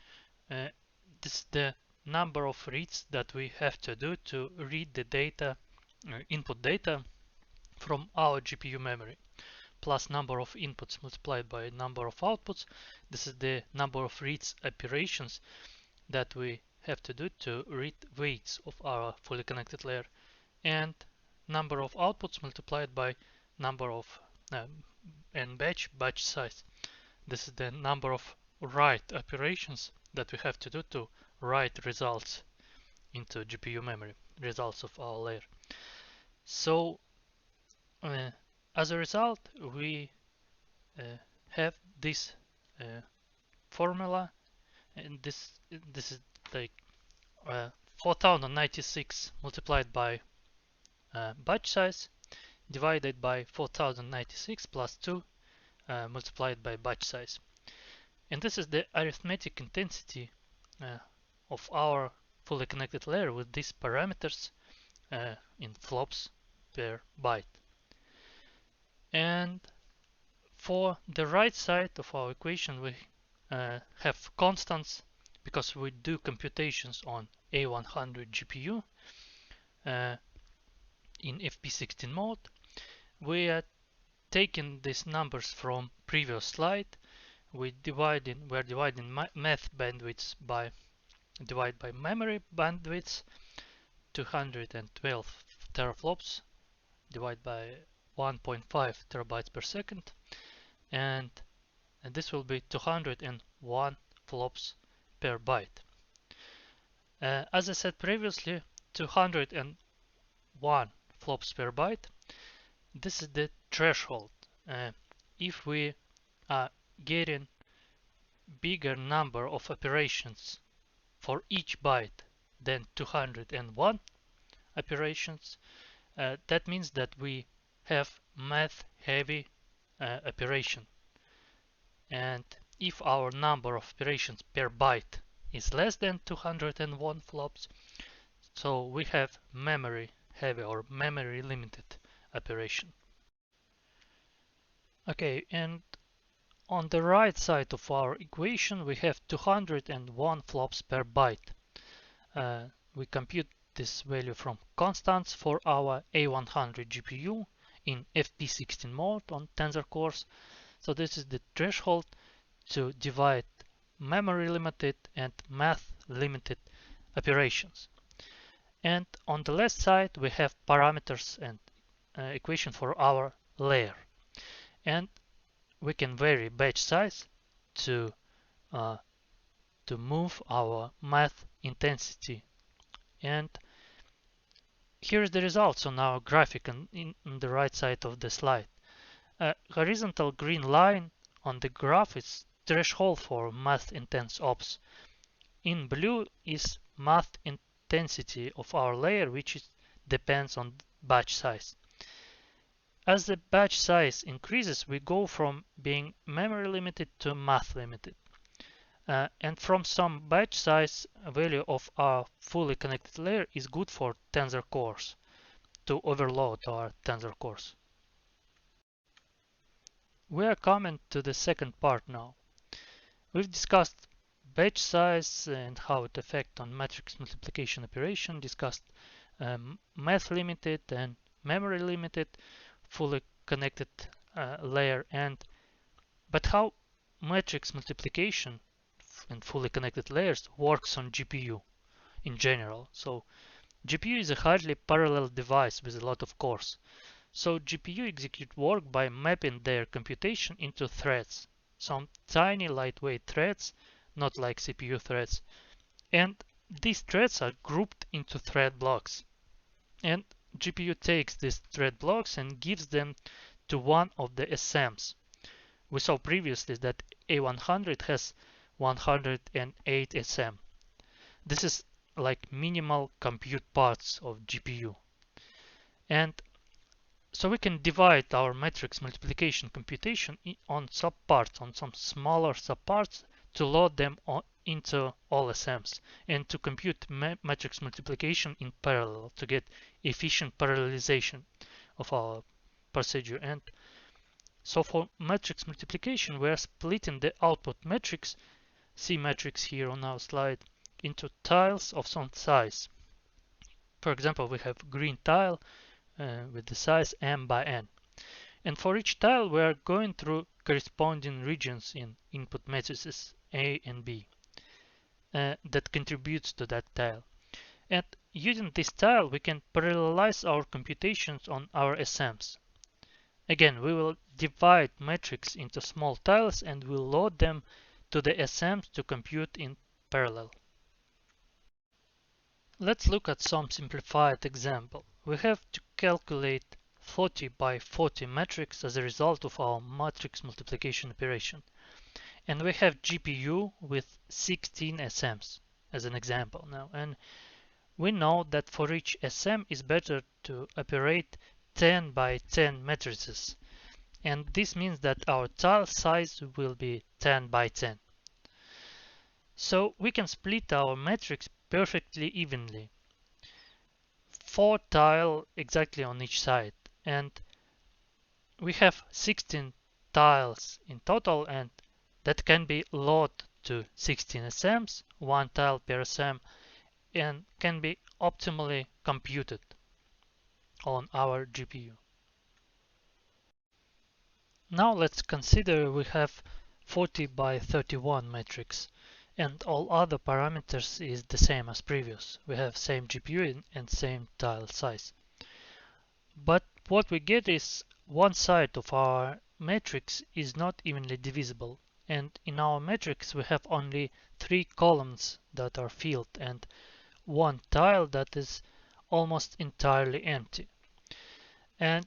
this is the number of reads that we have to do to read the data input data from our GPU memory, plus number of inputs multiplied by number of outputs. This is the number of reads operations that we have to do to read weights of our fully connected layer, and number of outputs multiplied by number of and batch size. This is the number of write operations that we have to do to write results into GPU memory, results of our layer. So as a result, we have this formula, and this is like 4096 multiplied by batch size divided by 4096 plus 2 multiplied by batch size. And this is the arithmetic intensity of our fully connected layer with these parameters in flops per byte. And for the right side of our equation, we have constants because we do computations on A100 GPU in FP16 mode. We are taking these numbers from previous slide. We're dividing math bandwidths by memory bandwidths. 212 teraflops divided by 1.5 terabytes per second, and this will be 201 flops per byte. As I said previously, 201 flops per byte, this is the threshold. If we are getting bigger number of operations for each byte than 201 operations, that means that we have math heavy operation. And if our number of operations per byte is less than 201 flops, so we have memory heavy or memory limited operation. Okay, and on the right side of our equation we have 201 flops per byte. We compute this value from constants for our A100 GPU in FP16 mode on Tensor cores. So this is the threshold to divide memory limited and math limited operations. And on the left side we have parameters and equation for our layer. And we can vary batch size to move our math intensity. And here is the results on our graphic on the right side of the slide. Horizontal green line on the graph is threshold for math intense ops. In blue is math intensity of our layer, which depends on batch size. As the batch size increases, we go from being memory limited to math limited. And from some batch size value of our fully connected layer is good for Tensor cores to overload our Tensor cores. We are coming to the second part now. We've discussed batch size and how it affects on matrix multiplication operation, discussed math limited and memory limited fully connected layer, but how matrix multiplication and fully connected layers works on GPU in general. So GPU is a highly parallel device with a lot of cores. So GPU execute work by mapping their computation into threads, some tiny lightweight threads, not like CPU threads. And these threads are grouped into thread blocks. And GPU takes these thread blocks and gives them to one of the SMs. We saw previously that A100 has 108 SM. This is like minimal compute parts of GPU. And so we can divide our matrix multiplication computation on subparts, on some smaller subparts, to load them into all SMs and to compute matrix multiplication in parallel to get efficient parallelization of our procedure. And so for matrix multiplication, we are splitting the output matrix, C matrix here on our slide, into tiles of some size. For example, we have green tile with the size m by n. And for each tile, we are going through corresponding regions in input matrices A and B that contributes to that tile. And using this tile, we can parallelize our computations on our SMs. Again, we will divide matrix into small tiles and we'll load them to the SMs to compute in parallel. Let's look at some simplified example. We have to calculate 40 by 40 matrix as a result of our matrix multiplication operation. And we have GPU with 16 SMs as an example now. And we know that for each SM is better to operate 10 by 10 matrices. And this means that our tile size will be 10 by 10. So we can split our matrix perfectly evenly. 4 tile exactly on each side. And we have 16 tiles in total, and that can be loaded to 16 SMs, 1 tile per SM, and can be optimally computed on our GPU. Now let's consider we have 40 by 31 matrix, and all other parameters is the same as previous. We have same GPU and same tile size. But what we get is one side of our matrix is not evenly divisible, and in our matrix we have only 3 columns that are filled and one tile that is almost entirely empty. And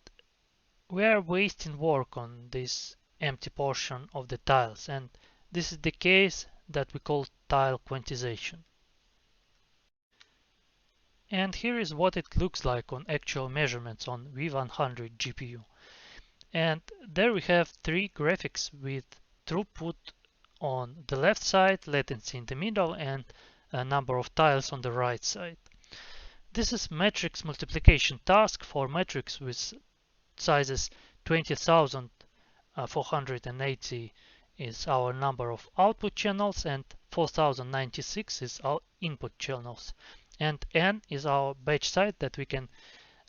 we are wasting work on this empty portion of the tiles, and this is the case that we call tile quantization. And here is what it looks like on actual measurements on V100 GPU. And there we have 3 graphics with throughput on the left side, latency in the middle, and a number of tiles on the right side. This is matrix multiplication task for matrix with sizes 20,480 is our number of output channels and 4096 is our input channels. And n is our batch size that we can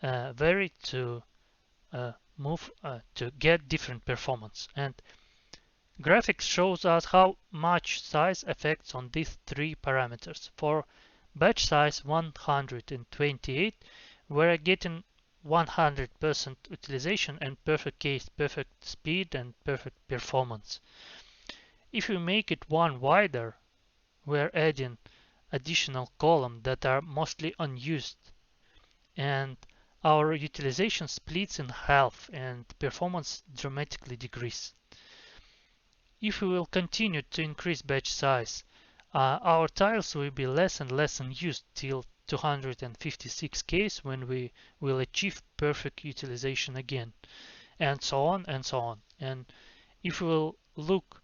vary to move to get different performance. And graphics shows us how much size affects on these 3 parameters. For batch size 128, we're getting 100% utilization and perfect case, perfect speed and perfect performance. If we make it one wider, we're adding additional columns that are mostly unused, and our utilization splits in half and performance dramatically decreases. If we will continue to increase batch size, our tiles will be less and less unused till 256 case when we will achieve perfect utilization again, and so on and so on. And if we will look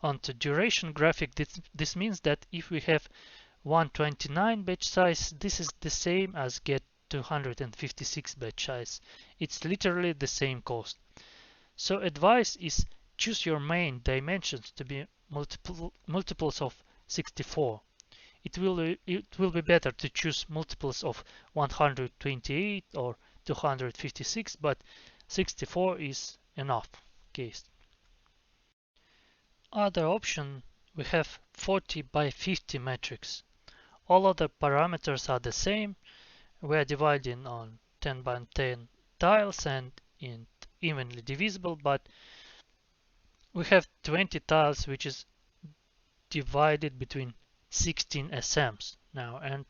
onto duration graphic, this means that if we have 129 batch size, this is the same as get 256 batch size. It's literally the same cost. So advice is choose your main dimensions to be multiples of 64. It will be better to choose multiples of 128 or 256, but 64 is enough case. Other option, we have 40 by 50 matrix. All other parameters are the same. We are dividing on 10 by 10 tiles and evenly divisible, but we have 20 tiles which is divided between 16 SMs now. And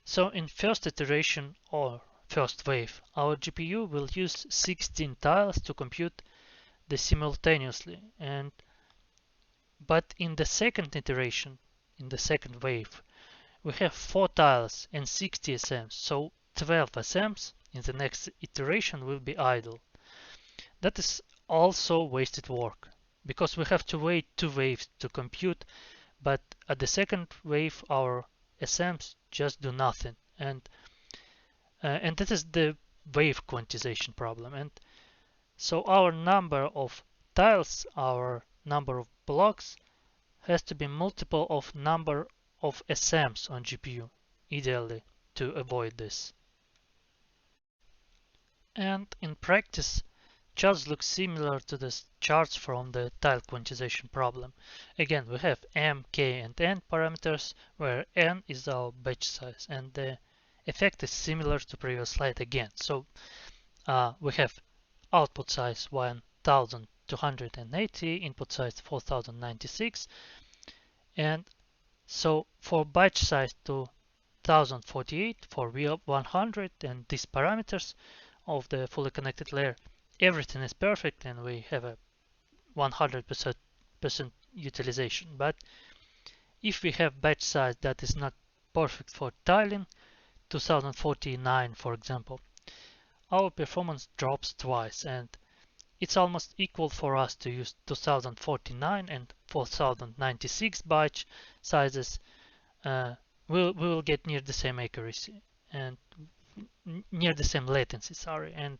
so in first iteration or first wave, our GPU will use 16 tiles to compute the simultaneously. But in the second iteration, in the second wave, we have 4 tiles and 60 SMs, so 12 SMs in the next iteration will be idle. That is also wasted work, because we have to wait 2 waves to compute, but at the second wave our SMs just do nothing, and that is the wave quantization problem. And so our number of tiles, our number of blocks, has to be multiple of number of SMs on GPU, ideally, to avoid this. And in practice, charts look similar to the charts from the tile quantization problem. Again, we have m, k, and n parameters, where n is our batch size, and the effect is similar to previous slide again. So we have output size 1280, input size 4096, and so for batch size 2048 for V100 and these parameters of the fully connected layer, everything is perfect and we have a 100% utilization. But if we have batch size that is not perfect for tiling, 2049 for example, our performance drops twice, and it's almost equal for us to use 2049 and 4096 batch sizes. We will get near the same accuracy and near the same latency, sorry. And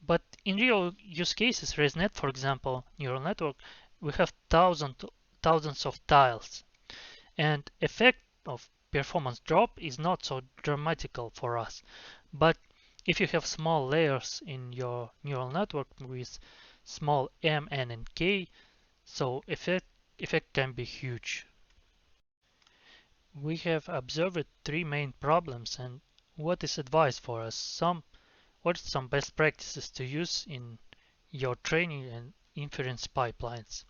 but in real use cases, ResNet, for example, neural network, we have thousands of tiles, and effect of performance drop is not so dramatical for us. But if you have small layers in your neural network with small m, n, and k, so effect effect can be huge. We have observed three main problems and what is advised for us. What are some best practices to use in your training and inference pipelines?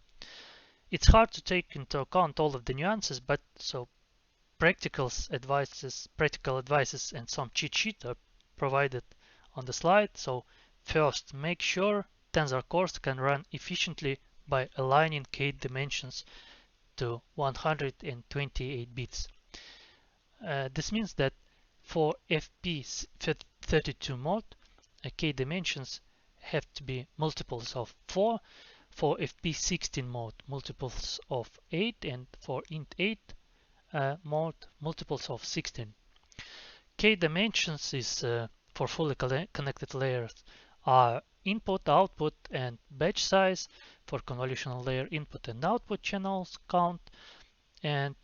It's hard to take into account all of the nuances, but so practical advices and some cheat sheet are provided on the slide. So first, make sure Tensor cores can run efficiently by aligning k dimensions to 128 bits. This means that for FP32 mode, k dimensions have to be multiples of 4, for FP16 mode multiples of 8, and for int8 mode multiples of 16. K dimensions is for fully connected layers are input, output, and batch size. For convolutional layer, input and output channels count, and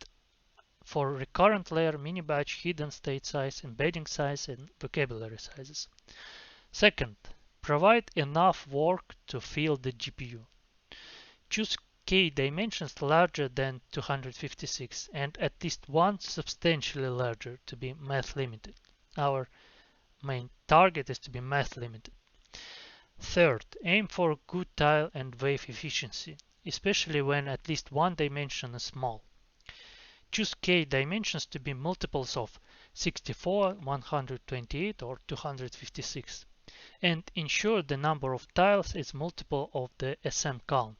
for recurrent layer, mini batch, hidden state size, embedding size, and vocabulary sizes. Second, provide enough work to fill the GPU. Choose k dimensions larger than 256 and at least one substantially larger to be math limited. Our main target is to be math limited. Third, aim for good tile and wave efficiency, especially when at least one dimension is small. Choose k dimensions to be multiples of 64, 128, or 256, and ensure the number of tiles is multiple of the SM count.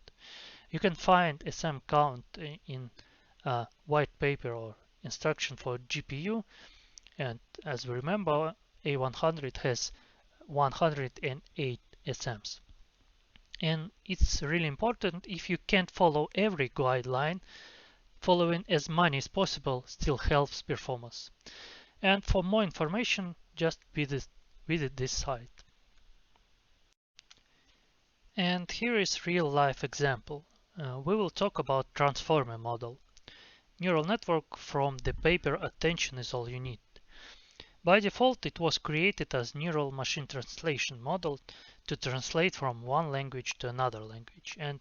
You can find SM count in a white paper or instruction for GPU, and as we remember, A100 has 108 SMs. And it's really important, if you can't follow every guideline, following as many as possible still helps performance. And for more information, just visit this site. And here is real life example. We will talk about transformer model. Neural network from the paper attention is all you need. By default, it was created as neural machine translation model to translate from one language to another language. And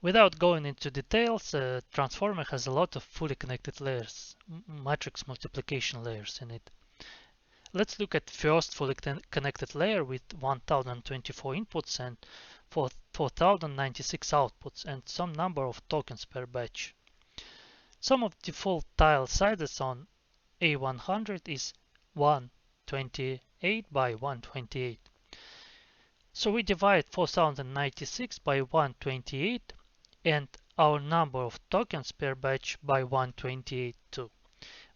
without going into details, transformer has a lot of fully connected layers, matrix multiplication layers in it. Let's look at first fully connected layer with 1024 inputs and 4096 outputs and some number of tokens per batch. Some of default tile sizes on A100 is 128 by 128. So we divide 4096 by 128 and our number of tokens per batch by 128 too.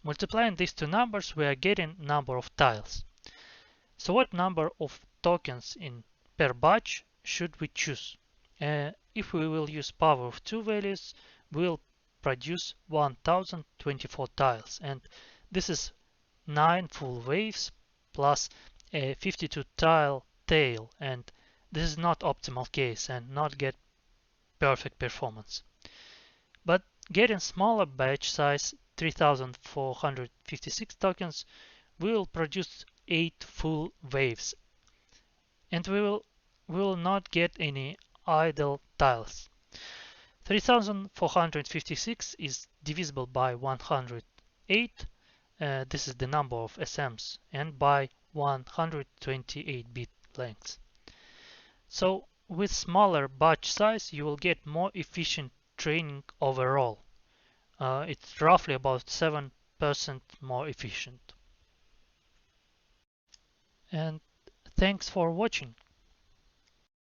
Multiplying these two numbers, we are getting number of tiles. So what number of tokens per batch should we choose? If we will use power of 2 values, we'll produce 1024 tiles, and this is 9 full waves plus a 52 tile tail, and this is not optimal case and not get perfect performance. But getting smaller batch size, 3456 tokens, we will produce 8 full waves, and we will not get any idle tiles. 3456 is divisible by 108, this is the number of SMs, and by 128-bit length. So with smaller batch size, you will get more efficient training overall. It's roughly about 7% more efficient. And thanks for watching.